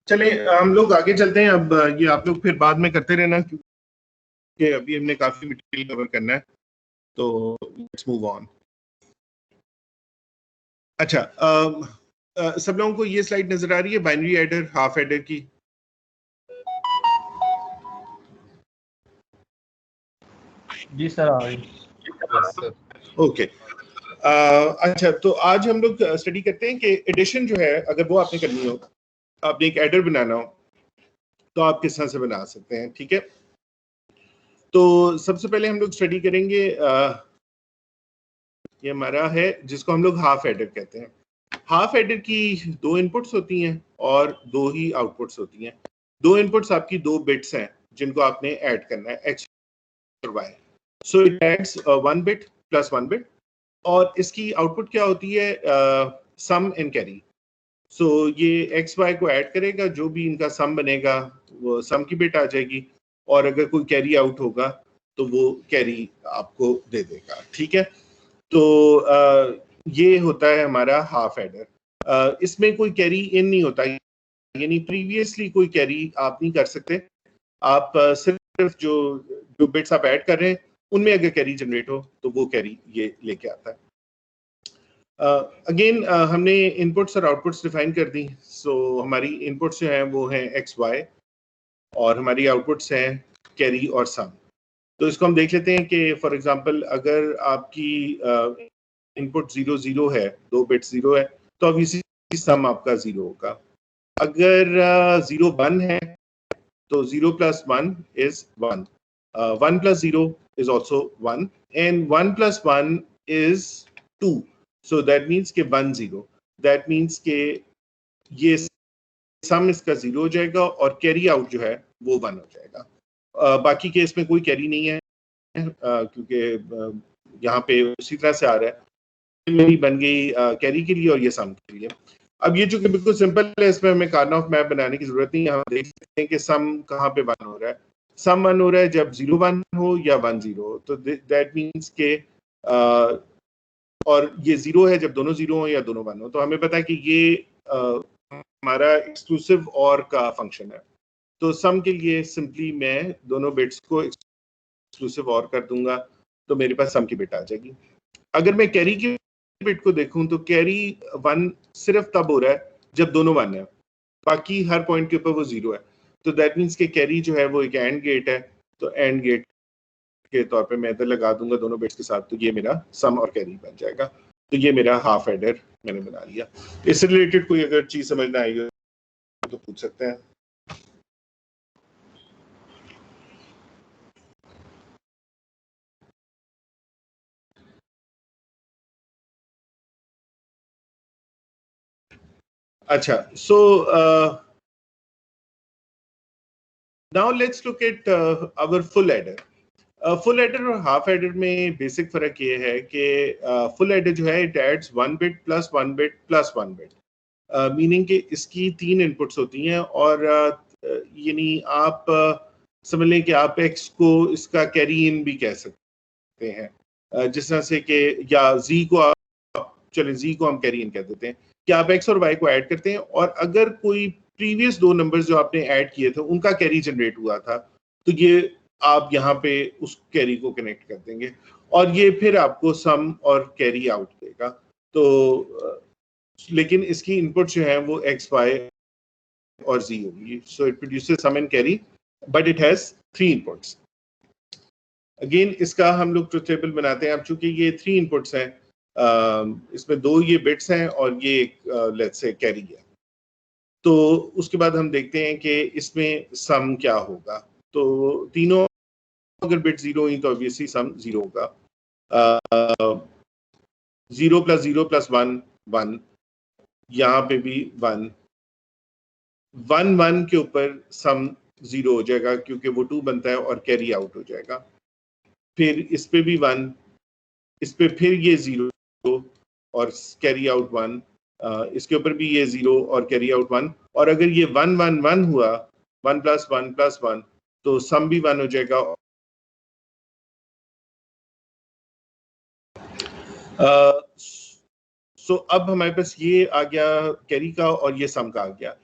चले हम लोग आगे चलते हैं। अब ये आप लोग फिर बाद में करते रहना, क्योंकि अभी हमने काफी मटेरियल कवर करना है, तो लेट्स मूव ऑन। अच्छा, सब लोगों को ये स्लाइड नजर आ रही है बाइनरी एडर, हाफ एडर की? जी सर आ गई। ओके। अच्छा, तो आज हम लोग स्टडी करते हैं कि एडिशन जो है, अगर वो आपने करनी हो, आपने एक एडर बनाना हो, तो आप किस तरह से बना सकते हैं। ठीक है, तो सबसे पहले हम लोग स्टडी करेंगे, ये हमारा है जिसको हम लोग हाफ एडर कहते हैं। हाफ एडर की 2 इनपुट्स होती हैं और 2 ही आउटपुट्स होती हैं। 2 इनपुट्स आपकी 2 बिट्स हैं जिनको आपने ऐड करना है, एक्स और Y. So it adds 1 bit plus 1 bit, और इसकी आउटपुट क्या होती है? सम एंड कैरी। सो ये एक्स वाई को ऐड करेगा, जो भी इनका सम बनेगा वो सम की बिट आ जाएगी, और अगर कोई कैरी आउट होगा तो वो कैरी आपको दे देगा। ठीक है, तो ये होता है हमारा हाफ एडर। इसमें कोई कैरी इन नहीं होता, यानी प्रीवियसली कोई कैरी आप नहीं कर सकते। आप सिर्फ सिर्फ जो बिट्स आप ऐड कर रहे हैं उनमें अगर कैरी जनरेट हो तो वो कैरी ये लेके आता है। अगेन हमने इनपुट्स और आउटपुट्स डिफाइन कर दी। सो हमारी इनपुट्स जो हैं वो हैं एक्स वाई और हमारी आउटपुट्स हैं कैरी और सम। तो इसको हम देख लेते हैं कि फॉर एग्जांपल अगर आपकी इनपुट 0 0 है, 2 बिट 0 है, तो ऑब्वियसली सम आपका 0 होगा। अगर 0 1 है तो 0 plus 1 is 1. 1 plus 0 is also 1 and 1 plus 1 is 2. So that means के 1 0. That means के ये सम इसका 0 हो जाएगा और कैरी आउट जो है वो 1 हो जाएगा। बाकी केस में कोई कैरी नहीं है क्योंकि यहाँ पे उसी तरह से आ रहा है, मेरी बन गई कैरी के लिए और ये सम के लिए। अब ये जो कि बिल्कुल सिंपल है, इसमें हमें कार्नोफ मैप बनाने की जरूरत नहीं है। हम देख सकते हैं कि सम कहाँ पे 1 हो रहा है। सम 1 हो रहा है जब 0 1 हो या 1 0 हो, तो दैट मीन्स के और ये 0 है जब दोनों 0 हो या दोनों 1 हो। तो हमें पता है कि ये हमारा एक्सक्लूसिव और का फंक्शन है। तो सम के लिए सिंपली मैं दोनों बिट्स को एक्सक्लूसिव और कर दूंगा तो मेरे पास सम की बिट आ जाएगी। अगर मैं कैरी की बिट को देखूं तो कैरी 1 सिर्फ तब हो रहा है जब दोनों 1 है, बाकी हर पॉइंट के ऊपर वो 0 है। तो दैट मीन्स के कैरी जो है वो एक एंड गेट है, तो एंड गेट के तौर पे मैं इधर लगा दूंगा दोनों बिट्स के साथ, तो ये मेरा सम और कैरी बन जाएगा। तो ये मेरा हाफ एडर मैंने बना लिया। इससे रिलेटेड कोई अगर चीज समझ ना आई हो तो पूछ सकते हैं। अच्छा, so now let's look at our full adder. Full adder और हाफ एडर में बेसिक फर्क ये है कि फुल एडर जो है it adds 1 bit plus 1 bit plus 1 bit, meaning कि इसकी 3 इनपुट्स होती हैं और यानी आप समझ लें कि आप एक्स को इसका कैरी इन भी कह सकते हैं, जिस तरह से कि या जी को आप चलें जी को हम कैरी इन कह देते हैं कि आप एक्स और वाई को ऐड करते हैं और अगर कोई प्रीवियस 2 नंबर्स जो आपने ऐड किए थे उनका कैरी जनरेट हुआ था तो ये आप यहाँ पे उस कैरी को कनेक्ट कर देंगे और ये फिर आपको सम और कैरी आउट देगा। तो लेकिन इसकी इनपुट जो है वो एक्स वाई और जी होगी। So it produces sum and carry but it has 3 inputs. Again इसका हम लोग ट्रुथ टेबल बनाते हैं। अब चूंकि ये 3 इनपुट्स हैं, इसमें 2 ये बिट्स हैं और ये लेट्स से कैरी है, तो उसके बाद हम देखते हैं कि इसमें सम क्या होगा। तो तीनों अगर बिट 0 हुई तो ऑब्वियसली सम 0 होगा। 0 प्लस 0 प्लस 1 1, यहाँ पे भी 1 1 1 के ऊपर सम 0 हो जाएगा क्योंकि वो 2 बनता है और कैरी आउट हो जाएगा। फिर इस पे भी 1, इस पे फिर ये 0 और कैरी आउट 1, इसके ऊपर भी ये 0 और कैरी आउट 1, और अगर ये 1 1 1 हुआ 1 प्लस 1 प्लस 1 तो सम भी 1 हो जाएगा। सो अब हमारे पास ये आ गया कैरी का और ये सम का आ गया।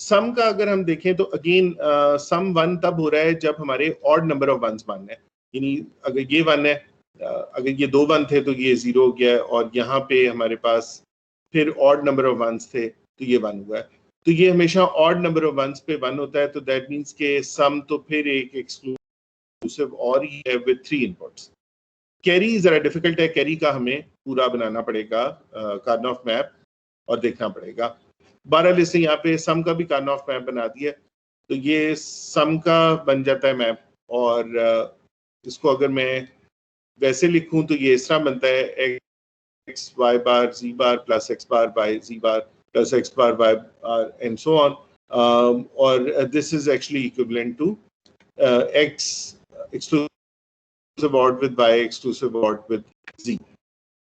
सम का अगर हम देखें तो अगेन सम 1 तब हो रहा है जब हमारे ऑड नंबर ऑफ वंस 1 है, यानी अगर ये 1 है, अगर ये 2 1 थे तो ये 0 हो गया और यहाँ पे हमारे पास फिर ऑड नंबर ऑफ वंस थे तो ये 1 हुआ है। तो ये हमेशा ऑड नंबर ऑफ वंस पे 1 होता है, तो दैट मीन्स के सम तो फिर एक एक्सक्लूसिव और ही है विद 3 इनपुट्स। कैरी जरा डिफिकल्ट है, कैरी का हमें पूरा बनाना पड़ेगा कार्नोफ मैप और देखना पड़ेगा। 12 लिस्ट यहाँ पे सम का भी कार्नोफ मैप बना दिया, तो ये सम का बन जाता है मैप और इसको अगर मैं वैसे लिखूं तो ये इस तरह बनता है X Y bar Z bar plus X bar Y Z bar plus X bar Y bar and so on, और this is actually equivalent to X exclusive OR with Y exclusive OR with Z.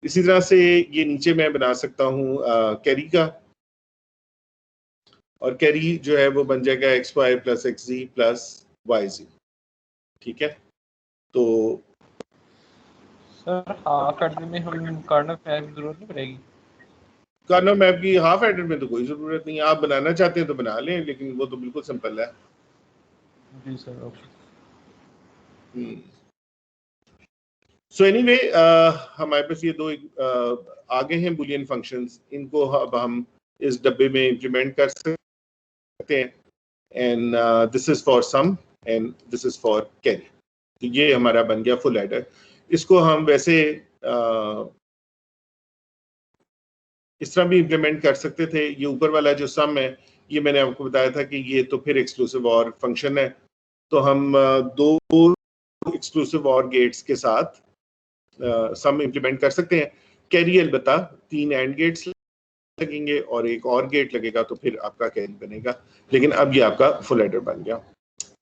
इसी तरह से ये नीचे मैं बना सकता हूँ कैरी का, और कैरी जो है वो बन जाएगा एक्स वाई प्लस एक्स जी प्लस वाई जी। ठीक है, तो सर हाफ एडर में हम कार्नोफ मैप की जरूरत नहीं पड़ेगी? कार्नोफ मैप की हाफ एडर में तो कोई जरूरत नहीं है, आप बनाना चाहते हैं तो बना लें, लेकिन वो तो बिल्कुल सिंपल है। जी सर, ओके। सो एनीवे हमारे पास ये दो आगे हैं बुलियन फंक्शंस, इनको अब हम इस डब्बे में इंप्लीमेंट कर सकते हैं। And this is for sum and this is for carry. तो ये हमारा बन गया फुल एडर। इसको हम वैसे इस तरह भी इंप्लीमेंट कर सकते थे। ये ऊपर वाला जो सम है, ये मैंने आपको बताया था कि ये तो फिर एक्सक्लूसिव और फंक्शन है, तो हम दो एक्सक्लूसिव और गेट्स के साथ सम इंप्लीमेंट कर सकते हैं। कैरी अलबत्ता 3 एंड गेट्स लगेंगे और एक और गेट लगेगा, तो फिर आपका कैरी बनेगा। लेकिन अब ये आपका फुल एडर बन गया।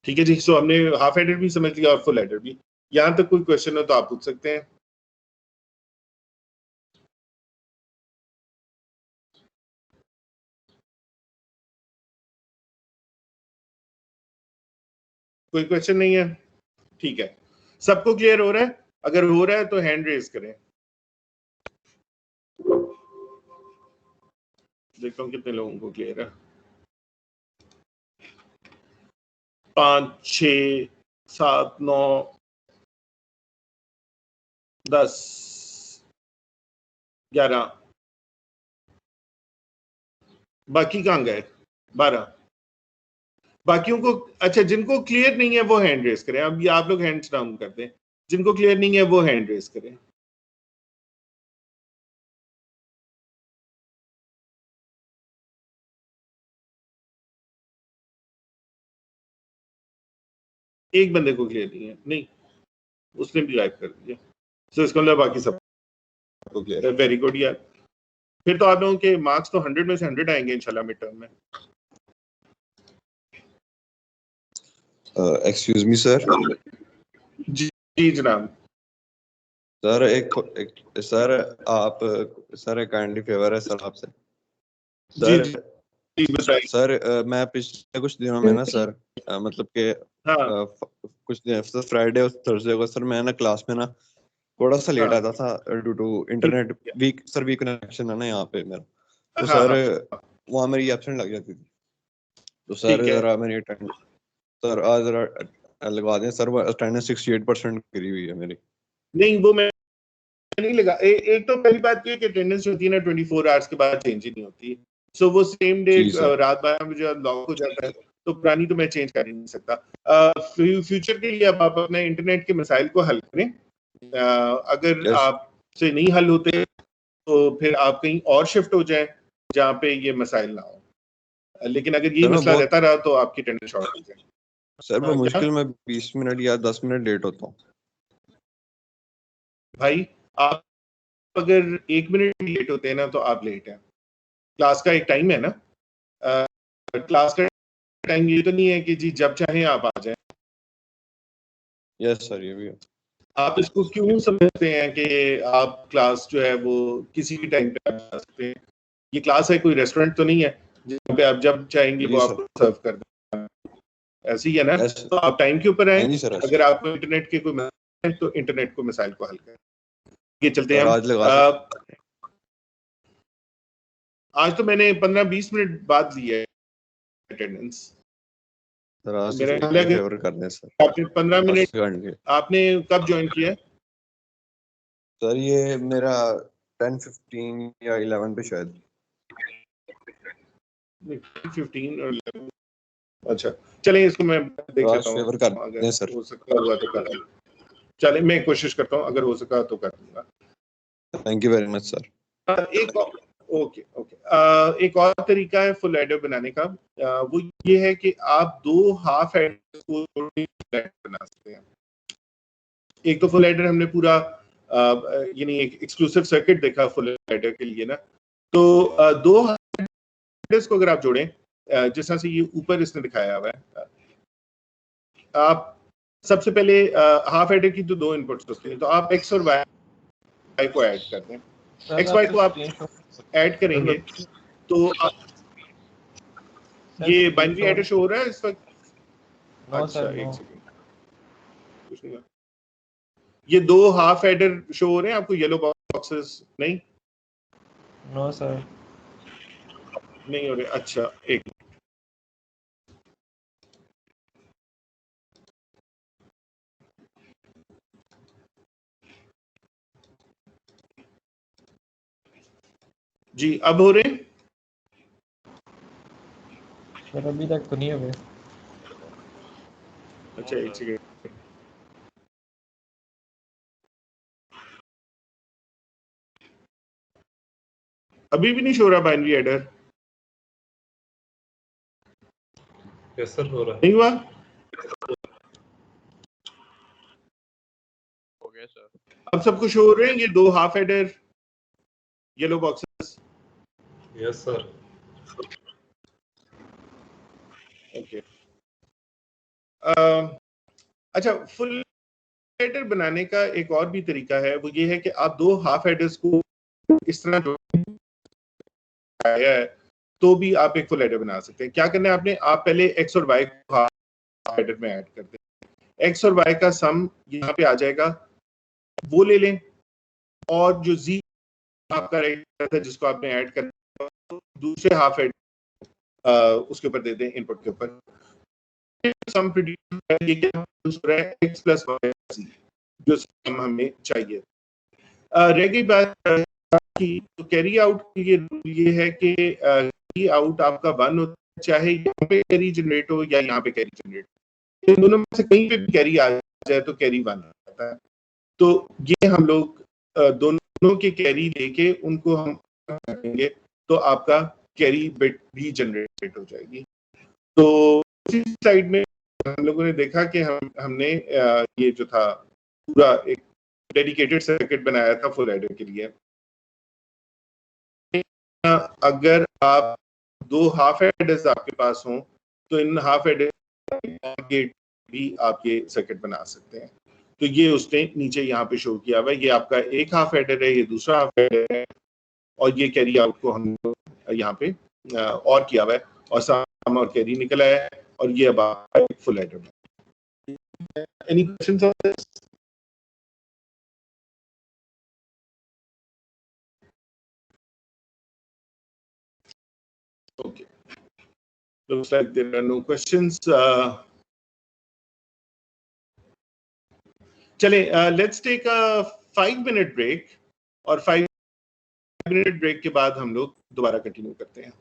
ठीक है जी। सो हमने हाफ एडर भी समझ लिया और फुल एडर भी। यहाँ तक कोई क्वेश्चन हो तो आप पूछ सकते हैं। कोई क्वेश्चन नहीं है? ठीक है, सबको क्लियर हो रहा है? अगर हो रहा है तो हैंड रेज करें, देखता हूँ कितने लोगों को क्लियर है। 5 6 7 9 10 11। बाकी कहाँ गए? 12। बाकियों को, अच्छा जिनको क्लियर नहीं है वो हैंड रेज करें। अब ये आप लोग हैंड्स डाउन कर दें, जिनको क्लियर नहीं है वो हैंड रेज करें। एक बंदे को क्लियर नहीं है, नहीं, उसने भी गायब कर दिया। सो इसका मतलब बाकी सबको क्लियर है। वेरी गुड यार, फिर तो आप लोगों के मार्क्स तो 100 में से 100 आएंगे इंशाल्लाह मिड टर्म में। Excuse me sir. जी जी जनाब। सर एक सर आप सर काइंडली फेवर है सर आपसे। सर जी बताइए। सर मैं पिछले कुछ दिनों में ना सर मतलब कि हाँ कुछ दिन फ्राइडे और थर्सडे को सर मैं ना क्लास में ना थोड़ा सा लेट हाँ आता था due to internet weak connection है ना यहाँ पे मेरा। तो हाँ सर हाँ वहाँ मेरी एब्सेंट लग जाती थी। तो सर ठीक है। जरा मेरी सर आज जरा लगा दें सर, अटेंडेंस 68% गिरी हुई है मेरी। नहीं वो मैं नहीं लगा। एक तो पहली बात ये कि अटेंडेंस होती है ना 24 आवर्स के बाद चेंज ही नहीं होती। सो वो सेम डे जी सर। रात 12 बजे लॉक हो जाता है, तो पुरानी तो मैं चेंज कर ही नहीं सकता। फ्यूचर के लिए अब आप अपने इंटरनेट के मसाइल को हल करें। अगर यस आप से नहीं हल होते तो फिर आप कहीं और शिफ्ट हो जाएं जहाँ पे ये मसाइल ना हो। लेकिन अगर यही सर मैं मसला बहुत रहता रहा तो आपकी अटेंडेंस शॉर्ट हो जाए। सर मैं क्या मुश्किल में 20 मिनट या 10 मिनट लेट होता हूँ। भाई, आप अगर 1 मिनट लेट होते हैं ना तो आप लेट हैं। क्लास का एक टाइम है ना। क्लास का टाइम ये तो नहीं है कि जी जब चाहें आप आ जाएं। यस सर ये भी है। आप इसको क्यों समझते हैं कि आप क्लास जो है वो किसी भी टाइम पे आ सकते हैं? ये क्लास है, कोई रेस्टोरेंट तो नहीं है जहाँ पे आप जब चाहेंगे वो जी आपको सर। सर्व कर दें। ऐसे ही है ना। यस तो आप टाइम के ऊपर आए। हाँ जी सर। अगर आपको इंटरनेट के कोई मसाइल है तो इंटरनेट को मसाइल को हल करें। ये चलते हैं सर हम। आज लगा सकते आज तो मैंने 15-20 मिनट बाद ली है अटेंडेंस। सर आज मेरा ख्याल है से कि फेवर कर दें सर। आपने 15 10 मिनट घंटे आपने कब ज्वाइन किया? सर ये मेरा 10-15 या 11 पे शायद। 15 और 11। अच्छा चलें, इसको मैं देख तो आज लेता हूँ, फेवर कर अगर दें सर। हो सकता हुआ तो कर दूँ। चले मैं कोशिश करता हूँ, अगर हो सका तो कर दूंगा। Thank you very much sir. एक ओके ओके एक और तरीका है फुल एडर बनाने का। वो ये है कि आप 2 हाफ एडर को बना सकते हैं। एक तो फुल एडर हमने पूरा यानी एक एक्सक्लूसिव सर्किट देखा फुल एडर के लिए ना। तो 2 एडर्स को अगर आप जोड़ें, जिस तरह से ये ऊपर इसने दिखाया हुआ है, आप सबसे पहले हाफ एडर की तो 2 इनपुट्स होते हैं, तो आप एक्स और वाई को ऐड कर दें। एक्स वाई को आप ऐड करेंगे तो ये बाइनरी एडर शो हो रहा है इस वक्त? अच्छा एक सेकंड, ये 2 हाफ एडर शो हो रहे हैं आपको येलो बॉक्सेस? नहीं नो सर नहीं हो रहे। अच्छा एक जी अब हो रहे हैं? सर अभी तक तो नहीं हुए। अच्छा एक सेकंड। अभी भी नहीं शो रहा बाइनरी एडर? यस सर हो रहा है। नहीं हुआ? हो गया सर। अब सबको शो हो रहे हैं ये दो half adder yellow boxes? Yes sir. Okay. अच्छा फुल एडर बनाने का एक और भी तरीका है, वो ये है कि आप दो हाफ एडर्स को इस तरह जोड़ाया है तो भी आप एक फुल एडर बना सकते हैं। क्या करना है आपने, आप पहले एक्स और वाई को हाफ एडर में ऐड कर दें। एक्स और वाई का सम यहाँ पे आ जाएगा, वो ले लें, और जो जी आपका था जिसको आपने ऐड करना दूसरे हाफ एड उसके ऊपर दे दें, इनपुट के ऊपर। सम प्रोड्यूस हो रहा है एक्स प्लस वाई जो सम हमें चाहिए। रह गई बात की, तो कैरी आउट ये है कि कैरी आउट आपका 1 होता है, चाहे यहाँ पे कैरी जनरेट हो या यहाँ पे कैरी जनरेट हो, इन दोनों में से कहीं पे भी कैरी आ जाए तो कैरी 1 आता है। तो ये हम लोग दोनों के कैरी लेके उनको हम करेंगे तो आपका कैरी बिट भी जनरेट हो जाएगी। तो उसी साइड में हम लोगों ने देखा कि हमने ये जो था पूरा एक डेडिकेटेड सर्किट बनाया था फुल एडर के लिए। अगर आप दो हाफ एडर्स आपके पास हों तो इन हाफ एडर गेट भी आप ये सर्किट बना सकते हैं। तो ये उसने नीचे यहाँ पे शो किया हुआ है, ये आपका एक हाफ एडर है, ये दूसरा हाफ एडर है, और ये कैरी आउट को हम यहाँ पे और किया हुआ है, और सम और कैरी निकला है, और ये अब एक full adder. Any questions on this? Okay. Looks like there are no questions. चले, let's take a 5-minute break, और 5-minute break के बाद हम लोग दोबारा कंटिन्यू करते हैं।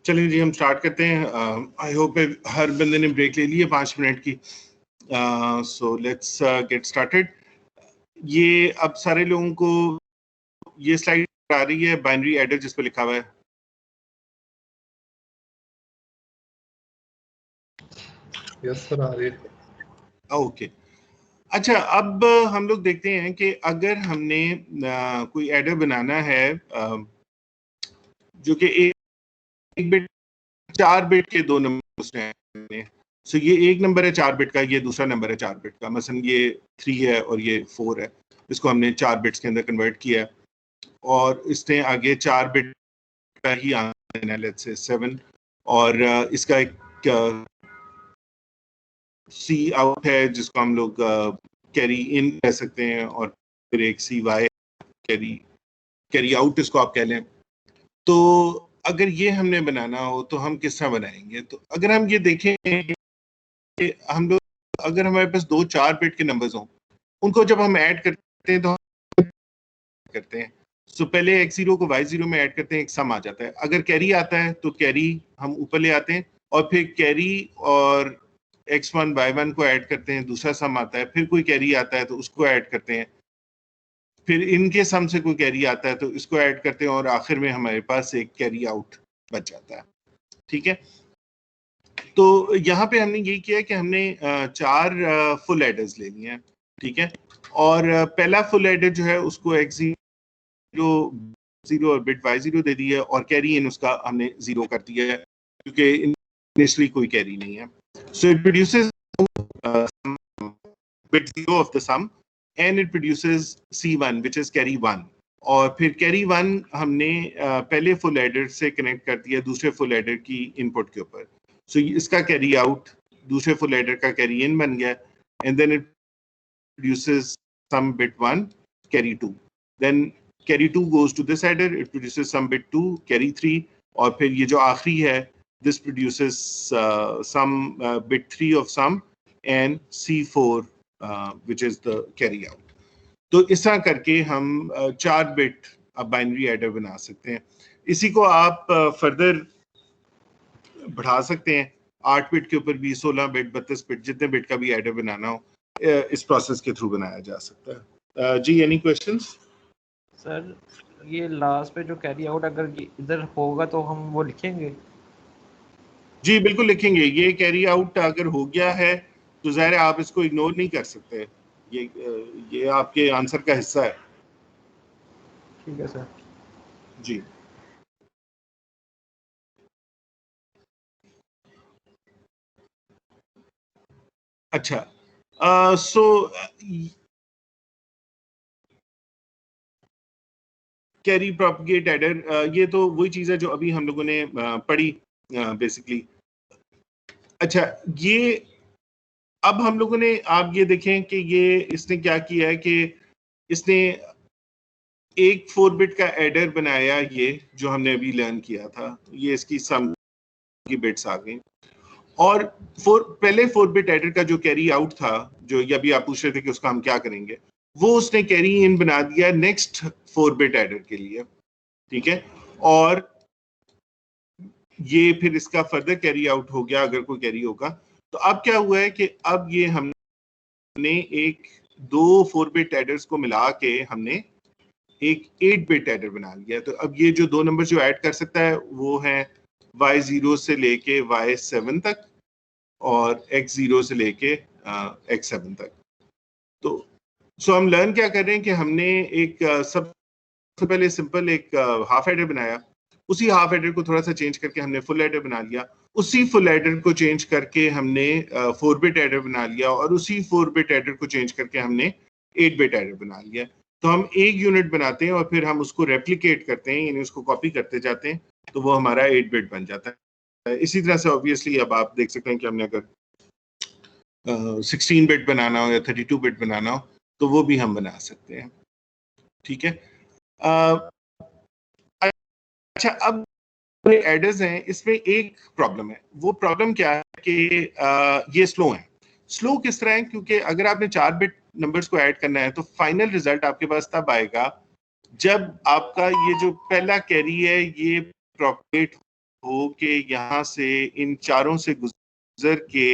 चलिए जी हम स्टार्ट करते हैं। आई होप हर बंदे ने ब्रेक ले ली है 5 मिनट की। So let's get started. ये अब सारे लोगों को ये स्लाइड आ रही है बाइनरी एडर जिस पे लिखा हुआ है। यस सर आ रही है। ओके अच्छा, अब हम लोग देखते हैं कि अगर हमने कोई एडर बनाना है जो कि एक बिट 4 बिट के 2 नंबर हैं। सो ये एक नंबर है 4 बिट का, ये दूसरा नंबर है 4 बिट का। मसलन ये 3 है और ये 4 है, इसको हमने 4 बिट्स के अंदर कन्वर्ट किया है और इसने आगे 4 बिट का ही आना है, लेट्स से 7, और इसका एक सी आउट है जिसको हम लोग कैरी इन कह सकते हैं, और फिर एक सी वाई कैरी आउट इसको आप कह लें। तो अगर ये हमने बनाना हो तो हम किस तरह बनाएंगे? तो अगर हम ये देखें कि हम लोग, अगर हमारे पास 2 4 बिट के नंबर्स हों, उनको जब हम ऐड करते हैं तो हम करते हैं सो पहले x0 को y0 में ऐड करते हैं, एक सम आ जाता है। अगर कैरी आता है तो कैरी हम ऊपर ले आते हैं और फिर कैरी और x1 y1 को ऐड करते हैं, दूसरा सम आता है। फिर कोई कैरी आता है तो उसको ऐड करते हैं, फिर इनके सम से कोई कैरी आता है तो इसको ऐड करते हैं, और आखिर में हमारे पास एक कैरी आउट बच जाता है। ठीक है, तो यहाँ पे हमने यही किया कि हमने 4 फुल एडर्स ले लिए हैं। ठीक है, और पहला फुल एडर जो है उसको x0 और बिट y0 दे दी है, और कैरी इन उसका हमने 0 कर दिया है क्योंकि इनिशियली कोई कैरी नहीं है। सो it produces bit 0 of the sum and it produces C1 which is carry 1, और फिर कैरी 1 हमने पहले फुल एडर से कनेक्ट कर दिया दूसरे फुल एडर की इनपुट के ऊपर। सो इसका कैरी आउट दूसरे फुल एडर का कैरी इन बन गया, and then it produces some bit 1 carry 2, then carry 2 goes to this adder, it produces some bit 2 carry 3, और फिर ये जो आखिरी है this produces some bit 3 of sum and C4 which is the carry out। तो इस तरह करके हम 4 बिट अब बाइनरी एडर बना सकते हैं। इसी को आप फर्दर बढ़ा सकते हैं 8 बिट के ऊपर भी, 16 बिट 32 बिट जितने बिट का भी एडर बनाना हो इस प्रोसेस के थ्रू बनाया जा सकता है। जी एनी क्वेश्चंस? सर ये लास्ट पे जो कैरी आउट अगर इधर होगा तो हम वो लिखेंगे? जी बिल्कुल लिखेंगे। ये कैरी आउट अगर हो गया है तो ज़ाहिर है आप इसको इग्नोर नहीं कर सकते, ये आपके आंसर का हिस्सा है। ठीक है सर। जी अच्छा, सो कैरी प्रोपगेट एडर, ये तो वही चीज़ है जो अभी हम लोगों ने पढ़ी बेसिकली। अच्छा, ये अब हम लोगों ने, आप ये देखें कि ये इसने क्या किया है कि इसने एक 4 बिट का एडर बनाया, ये जो हमने अभी लर्न किया था, ये इसकी सम की बिट्स आ गई, और पहले 4 बिट एडर का जो कैरी आउट था, जो ये अभी आप पूछ रहे थे कि उसका हम क्या करेंगे, वो उसने कैरी इन बना दिया नेक्स्ट 4 बिट एडर के लिए। ठीक है, और ये फिर इसका फर्दर कैरी आउट हो गया अगर कोई कैरी होगा। तो अब क्या हुआ है कि अब ये हमने एक 2 4 बिट एडर्स को मिला के हमने एक 8 बिट एडर बना लिया। तो अब ये जो 2 नंबर जो ऐड कर सकता है वो है y0 से लेके y7 तक और x0 से लेके x7 तक। तो हम लर्न क्या कर रहे हैं कि हमने एक सबसे पहले सिंपल एक हाफ एडर बनाया, उसी हाफ एडर को थोड़ा सा चेंज करके हमने फुल एडर बना लिया, उसी फुल एडर को चेंज करके हमने 4 बिट एडर बना लिया, और उसी 4 बिट एडर को चेंज करके हमने 8 बिट एडर बना लिया। तो हम एक यूनिट बनाते हैं और फिर हम उसको रेप्लिकेट करते हैं, यानी उसको कॉपी करते जाते हैं, तो वो हमारा 8 बिट बन जाता है। इसी तरह से ऑब्वियसली अब आप देख सकते हैं कि हमने अगर 16 बिट बनाना हो या 32 बिट बनाना हो तो वो भी हम बना सकते हैं। ठीक है, अच्छा, अब एडर्स हैं, इसमें एक प्रॉब्लम है। वो प्रॉब्लम क्या है कि ये स्लो है। स्लो किस तरह है? क्योंकि अगर आपने 4 बिट नंबर्स को ऐड करना है तो फाइनल रिजल्ट आपके पास तब आएगा जब आपका ये जो पहला कैरी है ये प्रोपगेट हो के यहाँ से इन चारों से गुजर के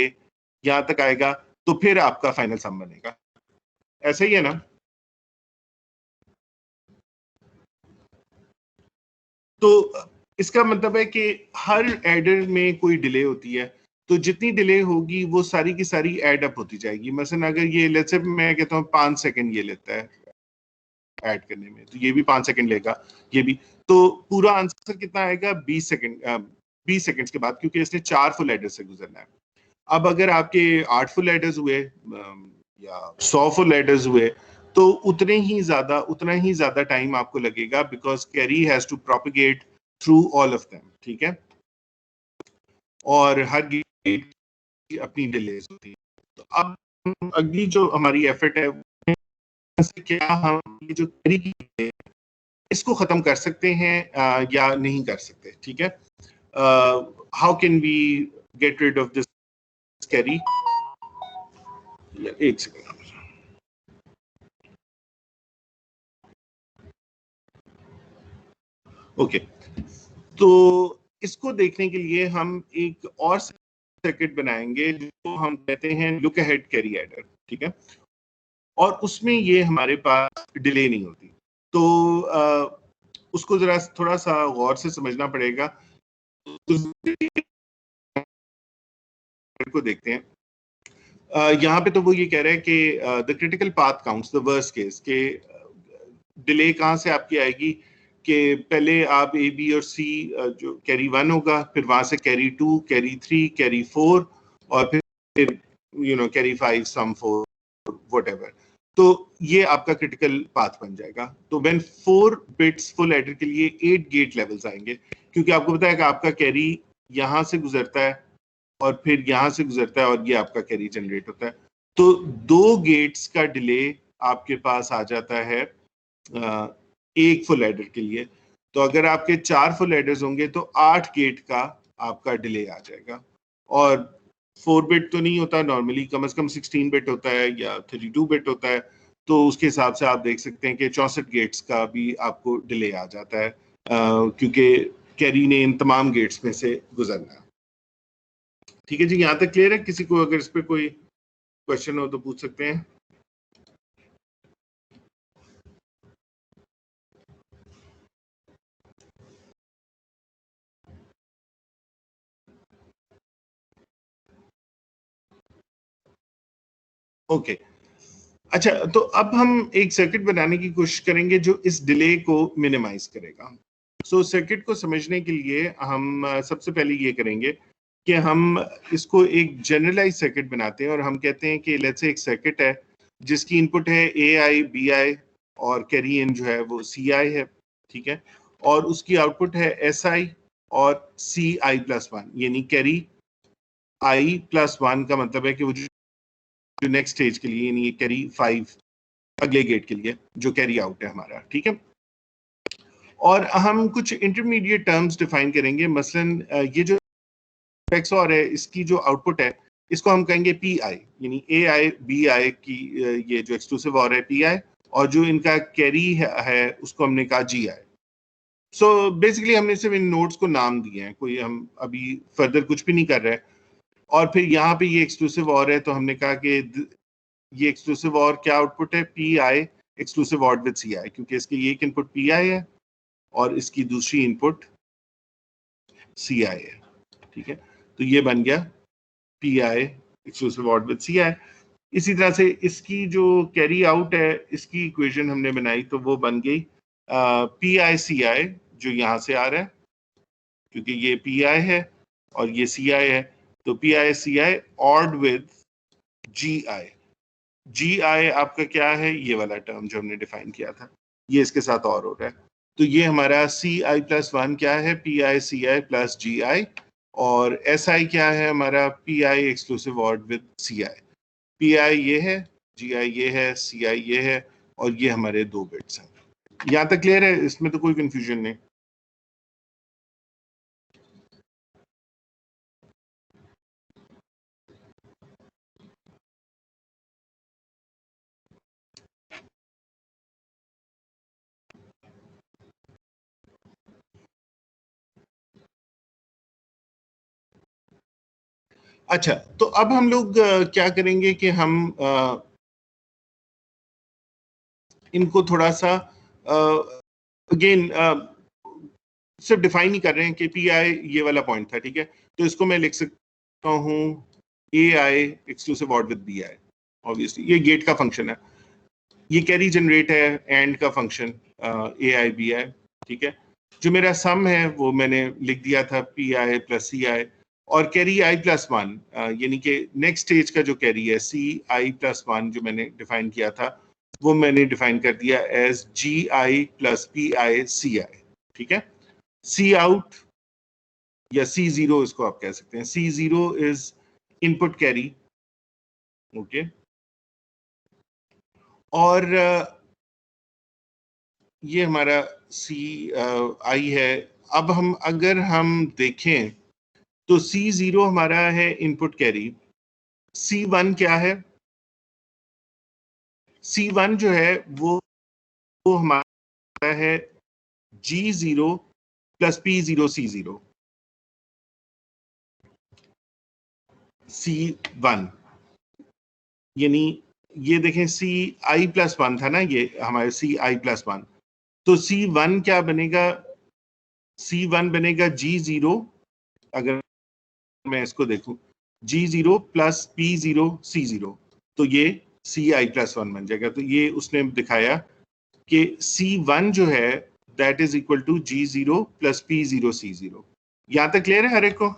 यहाँ तक आएगा, तो फिर आपका फाइनल सम बनेगा। ऐसा ही है ना? तो इसका मतलब है कि हर एडर में कोई डिले होती है, तो जितनी डिले होगी वो सारी की सारी एड अप होती जाएगी। मसलन अगर ये लेट्स से मैं कहता हूँ 5 सेकंड ये लेता है ऐड करने में, तो ये भी 5 सेकंड लेगा, ये भी, तो पूरा आंसर कितना आएगा? 20 सेकंड, 20 सेकंड्स के बाद, क्योंकि इसने 4 फुल एडर से गुजरना है। अब अगर आपके 8 फुल एडर्स हुए या 100 फुल एडर्स हुए, तो उतना ही ज्यादा टाइम आपको लगेगा, because carry has to propagate through all of them, ठीक है? और हर गेट की अपनी डिलेज होती है। तो अब अगली जो हमारी एफर्ट है, क्या हम ये जो कैरी की है इसको खत्म कर सकते हैं या नहीं कर सकते, ठीक है? How can we get rid of this carry? एक सेकंड। ओके, तो इसको देखने के लिए हम एक और सर्किट बनाएंगे जो हम कहते हैं लुक अहेड कैरी एडर, ठीक है? और उसमें ये हमारे पास डिले नहीं होती, तो उसको जरा थोड़ा सा गौर से समझना पड़ेगा। को देखते हैं। यहाँ पे तो वो ये कह रहा है कि the critical path counts the worst case, के डिले कहाँ से आपकी आएगी कि पहले आप ए बी और सी जो कैरी 1 होगा, फिर वहां से कैरी 2, कैरी 3, कैरी 4 और फिर कैरी 5, सम 4, व्हाटएवर। तो ये आपका क्रिटिकल पाथ बन जाएगा। तो व्हेन 4 बिट्स फुल एडर के लिए 8 गेट लेवल्स आएंगे, क्योंकि आपको पता है कि आपका कैरी यहां से गुजरता है और फिर यहां से गुजरता है और ये आपका कैरी जनरेट होता है। तो 2 गेट्स का डिले आपके पास आ जाता है एक फुल एडर के लिए। तो अगर आपके 4 फुल एडर्स होंगे तो 8 गेट का आपका डिले आ जाएगा। और 4 बिट तो नहीं होता नॉर्मली, कम से कम 16 बिट होता है या 32 बिट होता है। तो उसके हिसाब से आप देख सकते हैं कि 64 गेट्स का भी आपको डिले आ जाता है, क्योंकि कैरी ने इन तमाम गेट्स में से गुजरना है। ठीक है जी, यहाँ तक क्लियर है? किसी को अगर इस पे कोई क्वेश्चन हो तो पूछ सकते हैं। ओके, अच्छा, तो अब हम एक सर्किट बनाने की कोशिश करेंगे जो इस डिले को मिनिमाइज करेगा। सो सर्किट को समझने के लिए हम सबसे पहले ये करेंगे कि हम इसको एक जनरलाइज सर्किट बनाते हैं और हम कहते हैं कि लेट्स से एक सर्किट है जिसकी इनपुट है ए आई बी आई और कैरी इन जो है वो सी आई है, ठीक है? और उसकी आउटपुट है एस आई और सी आई प्लस वन, यानी कैरी आई प्लस वन का मतलब है कि वो जो नेक्स्ट स्टेज के लिए, यानी कैरी 5 अगले गेट के लिए जो कैरी आउट है हमारा, ठीक है? और हम कुछ इंटरमीडिएट टर्म्स डिफाइन करेंगे। मसलन ये जो एक्स और है इसकी जो आउटपुट है इसको हम कहेंगे पी आई, यानी ए आई बी आई की ये जो एक्सक्लूसिव और है पी आई, और जो इनका कैरी है उसको हमने कहा जी आई। सो बेसिकली हमने सिर्फ इन नोड्स को नाम दिए हैं, कोई हम अभी फर्दर कुछ भी नहीं कर रहे हैं। और फिर यहाँ पे ये एक्सक्लूसिव और है तो हमने कहा कि ये एक्सक्लूसिव और क्या आउटपुट है? P I exclusive OR with C I, क्योंकि इसकी एक इनपुट पी आई है और इसकी दूसरी इनपुट सी आई है, ठीक है? तो ये बन गया P I exclusive OR with C I. इसी तरह से इसकी जो कैरी आउट है इसकी इक्वेशन हमने बनाई तो वो बन गई पी आई सी आई, जो यहाँ से आ रहा है क्योंकि ये पी आई है और ये सी आई है, तो P I C I OR with G I. G I आपका क्या है? ये वाला टर्म जो हमने डिफाइन किया था, ये इसके साथ और हो रहा है। तो ये हमारा सी आई प्लस वन क्या है? P I C I plus G I. और एस आई क्या है हमारा? P I exclusive OR with C I. P I ये है, जी आई ये है, सी आई ये है, और ये हमारे 2 बिट्स हैं। यहाँ तक क्लियर है? इसमें तो कोई कंफ्यूजन नहीं। अच्छा, तो अब हम लोग क्या करेंगे कि हम इनको थोड़ा सा अगेन सिर्फ डिफाइन ही कर रहे हैं कि पी आई ये वाला पॉइंट था, ठीक है। तो इसको मैं लिख सकता हूँ A I exclusive OR with B I, obviously ये गेट का फंक्शन है, ये कैरी जनरेट है एंड का function A I B I, ठीक है। जो मेरा सम है वो मैंने लिख दिया था पी आई प्लस सी आई, और कैरी आई प्लस वन यानी कि नेक्स्ट स्टेज का जो कैरी है सी आई प्लस वन जो मैंने डिफाइन किया था वो मैंने डिफाइन कर दिया as G I plus P I C I, ठीक है। सी आउट या सी जीरो इसको आप कह सकते हैं, C zero is input carry, okay. और ये हमारा सी आई है। अब हम अगर हम देखें तो सी जीरो हमारा है इनपुट कैरी, सी वन क्या है, सी वन जो है वो हमारा है जी zero plus P zero C zero, सी वन यानी ये देखें सी आई प्लस वन था ना, ये हमारे सी आई प्लस वन, तो सी वन क्या बनेगा, सी वन बनेगा जी जीरो, अगर मैं इसको देखूं जी zero plus P zero C zero, तो ये सी आई प्लस वन बन जाएगा। तो ये उसने दिखाया कि सी वन जो है that is equal to G zero plus P zero C zero. यहां तक क्लियर है हर एक को?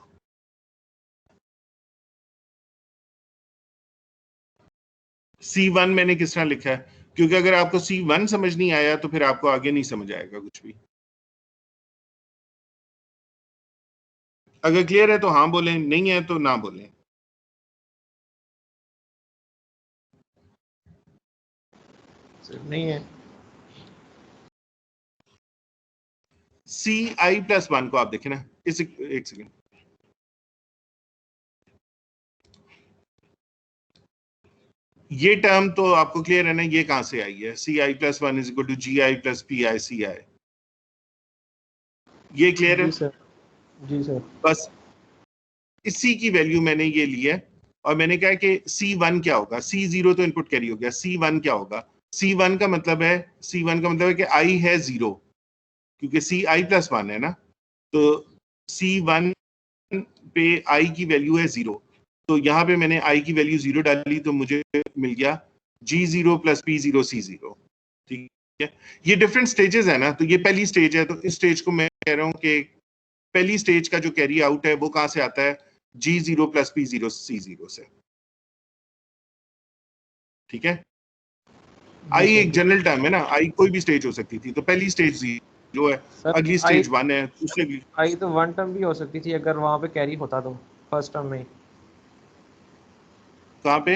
सी वन मैंने किस तरह लिखा है, क्योंकि अगर आपको सी वन समझ नहीं आया तो फिर आपको आगे नहीं समझ आएगा कुछ भी। अगर क्लियर है तो हाँ बोलें, नहीं है तो ना बोलें। नहीं है। सी आई प्लस वन को आप देखें ना, इस एक सेकेंड, ये टर्म तो आपको क्लियर है ना, ये कहां से आई है, C I plus one is equal to G I plus P I C I, ये क्लियर है? जी सर, जी सर। बस इसी की वैल्यू मैंने ये ली है, और मैंने कहा कि सी वन क्या होगा, सी जीरो तो इनपुट कैरी हो गया, सी वन क्या होगा, सी वन का मतलब है, सी वन का मतलब है कि आई है जीरो, क्योंकि सी आई प्लस वन है ना, तो सी वन पे आई की वैल्यू है जीरो, तो यहाँ पे मैंने आई की वैल्यू जीरो डाली तो मुझे मिल गया जी zero plus P zero C zero, ठीक है। ये डिफरेंट स्टेजेस है ना, तो ये पहली स्टेज है, तो इस स्टेज को मैं कह रहा हूँ कि पहली स्टेज का जो कैरी आउट है वो कहां से आता है, जी zero plus P zero C zero से, ठीक है। आई एक जनरल टर्म है ना, आई कोई भी स्टेज हो सकती थी, तो पहली स्टेज जीरो है, अगली स्टेज वन है, दूसरी आई तो वन टर्म भी हो सकती थी अगर वहां पे कैरी होता तो, फर्स्ट टर्म में। कहां पे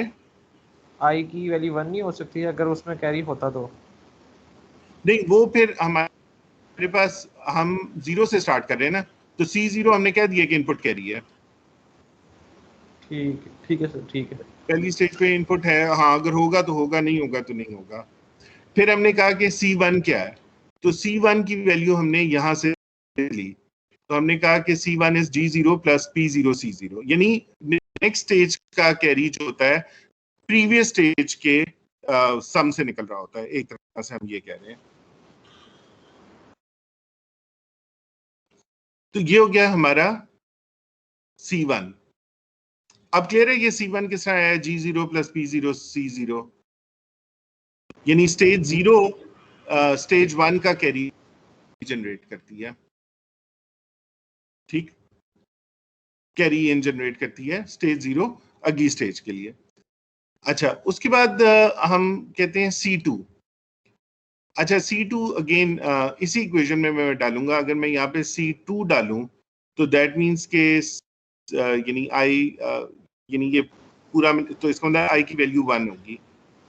आई की वैल्यू वन नहीं हो सकती अगर उसमें कैरी होता तो? नहीं, वो फिर हमारे पास हम जीरो से स्टार्ट कर रहे हैं ना, तो सी जीरो हमने कह दिया कि इनपुट कैरी है, ठीक है सर, ठीक है। पहली स्टेज पे इनपुट है, हाँ अगर होगा तो होगा, नहीं होगा तो नहीं होगा। फिर हमने कहा कि सी वन क्या है, तो सी वन की वैल्यू हमने यहां से ली, तो हमने कहा कि C one is G zero plus P zero C zero, यानी नेक्स्ट स्टेज का कैरी जो होता है प्रीवियस स्टेज के सम से निकल रहा होता है, एक तरह से हम ये कह रहे हैं। तो ये हो गया हमारा सी वन। अब क्लियर है ये सी वन किस तरह है, जी zero plus P zero C zero, यानी स्टेज जीरो स्टेज वन का कैरी जनरेट करती है, ठीक, कैरी इन जनरेट करती है स्टेज जीरो अगली स्टेज के लिए। अच्छा, उसके बाद हम कहते हैं C2। अच्छा, C2 अगेन इसी इक्वेशन में मैं डालूंगा, अगर मैं यहाँ पे C2 डालूं तो दैट मींस के यानी आई यानी ये पूरा, तो इसका मतलब आई की वैल्यू 1 होगी,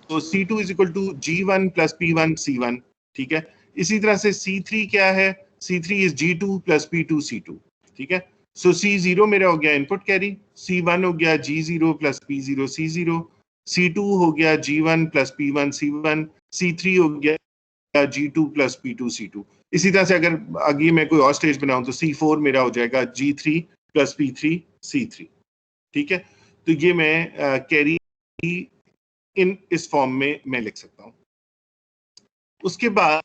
तो C2 is equal to G1 plus P1 C1, ठीक है। इसी तरह से C3 क्या है, C3 is G2 plus P2 C2, ठीक है। सो C0 मेरा हो गया इनपुट कैरी, C1 हो गया G0 plus P0 C0, C2 हो गया G1 plus P1 C1, C3 हो गया G2 प्लस P2 C2। इसी तरह से अगर आगे मैं कोई और स्टेज बनाऊं तो C4 मेरा हो जाएगा G3 प्लस P3 C3, ठीक है। तो ये मैं कैरी इन इस फॉर्म में मैं लिख सकता हूं। उसके बाद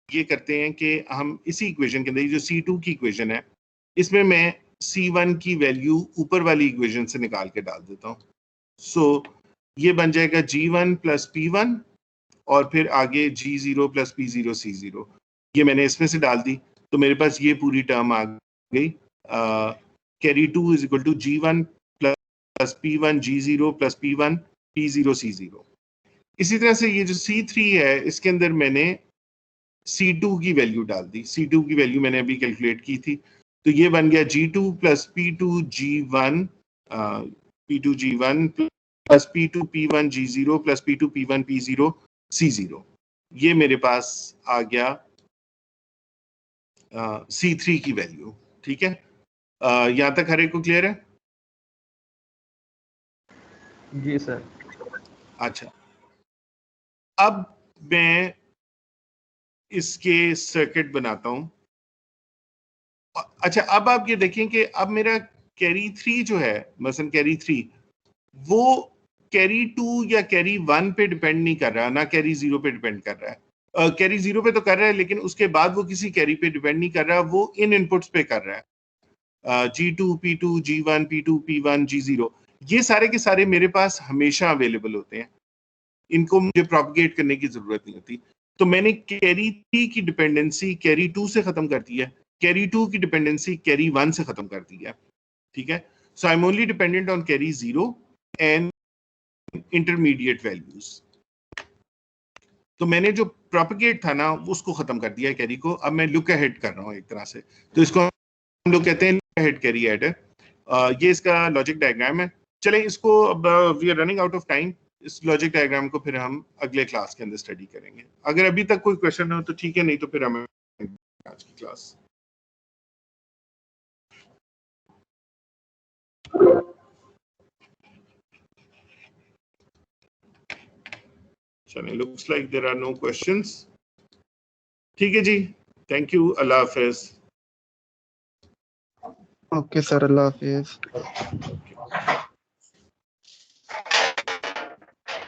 ये करते हैं कि हम इसी इक्वेशन के अंदर जो C2 की इक्वेशन है इसमें मैं C1 की वैल्यू ऊपर वाली इक्वेशन से निकाल के डाल देता हूं। सो ये बन जाएगा G1 प्लस P1 और फिर आगे G0 प्लस P0 C0, ये मैंने इसमें से डाल दी तो मेरे पास ये पूरी टर्म आ गई। Carry 2 is equal to G1 plus P1 G0 plus P1 P0 C0। इसी तरह से ये जो C3 है इसके अंदर मैंने C2 की वैल्यू डाल दी। C2 की वैल्यू मैंने अभी कैलकुलेट की थी तो ये बन गया G2 plus P2 G1 plus P2 P1 G0 plus P2 P1 P0 C0। ये मेरे पास आ गया C3 की वैल्यू। ठीक है, यहां तक हर एक को क्लियर है? जी सर। अच्छा, अब मैं इसके सर्किट बनाता हूं। अच्छा, अब आप ये देखें कि अब मेरा कैरी 3 जो है, मसलन कैरी 3 वो कैरी 2 या कैरी 1 पे डिपेंड नहीं कर रहा, ना कैरी 0 पे डिपेंड कर रहा है। कैरी 0 पे तो कर रहा है लेकिन उसके बाद वो किसी कैरी पे डिपेंड नहीं कर रहा, वो इन इनपुट्स पे कर रहा है। G2 P2 G1 P2 P1 G0 ये सारे के सारे मेरे पास हमेशा अवेलेबल होते हैं, इनको मुझे प्रोपगेट करने की जरूरत नहीं होती। तो मैंने कैरी 3 की डिपेंडेंसी कैरी 2 से खत्म कर दी है, कैरी 2 की डिपेंडेंसी कैरी 1 से खत्म कर दी है। ठीक है, so I am only dependent on carry 0 and intermediate values. तो मैंने जो प्रोपगेट था ना उसको खत्म कर दिया है कैरी को। अब मैं लुक अहेड कर रहा हूँ एक तरह से, तो इसको हम लोग कहते हैं लुक अहेड कैरी एडर। ये इसका लॉजिक डायग्राम है। चलें इसको, अब we are running out of time, इस लॉजिक डायग्राम को फिर हम अगले क्लास के अंदर स्टडी करेंगे। अगर अभी तक कोई क्वेश्चन हो तो ठीक है, नहीं तो फिर हमें आज की क्लास। चलें, looks like there are no questions. ठीक है जी, थैंक यू, अल्लाह हाफिज। ओके सर, अल्लाह हाफिज।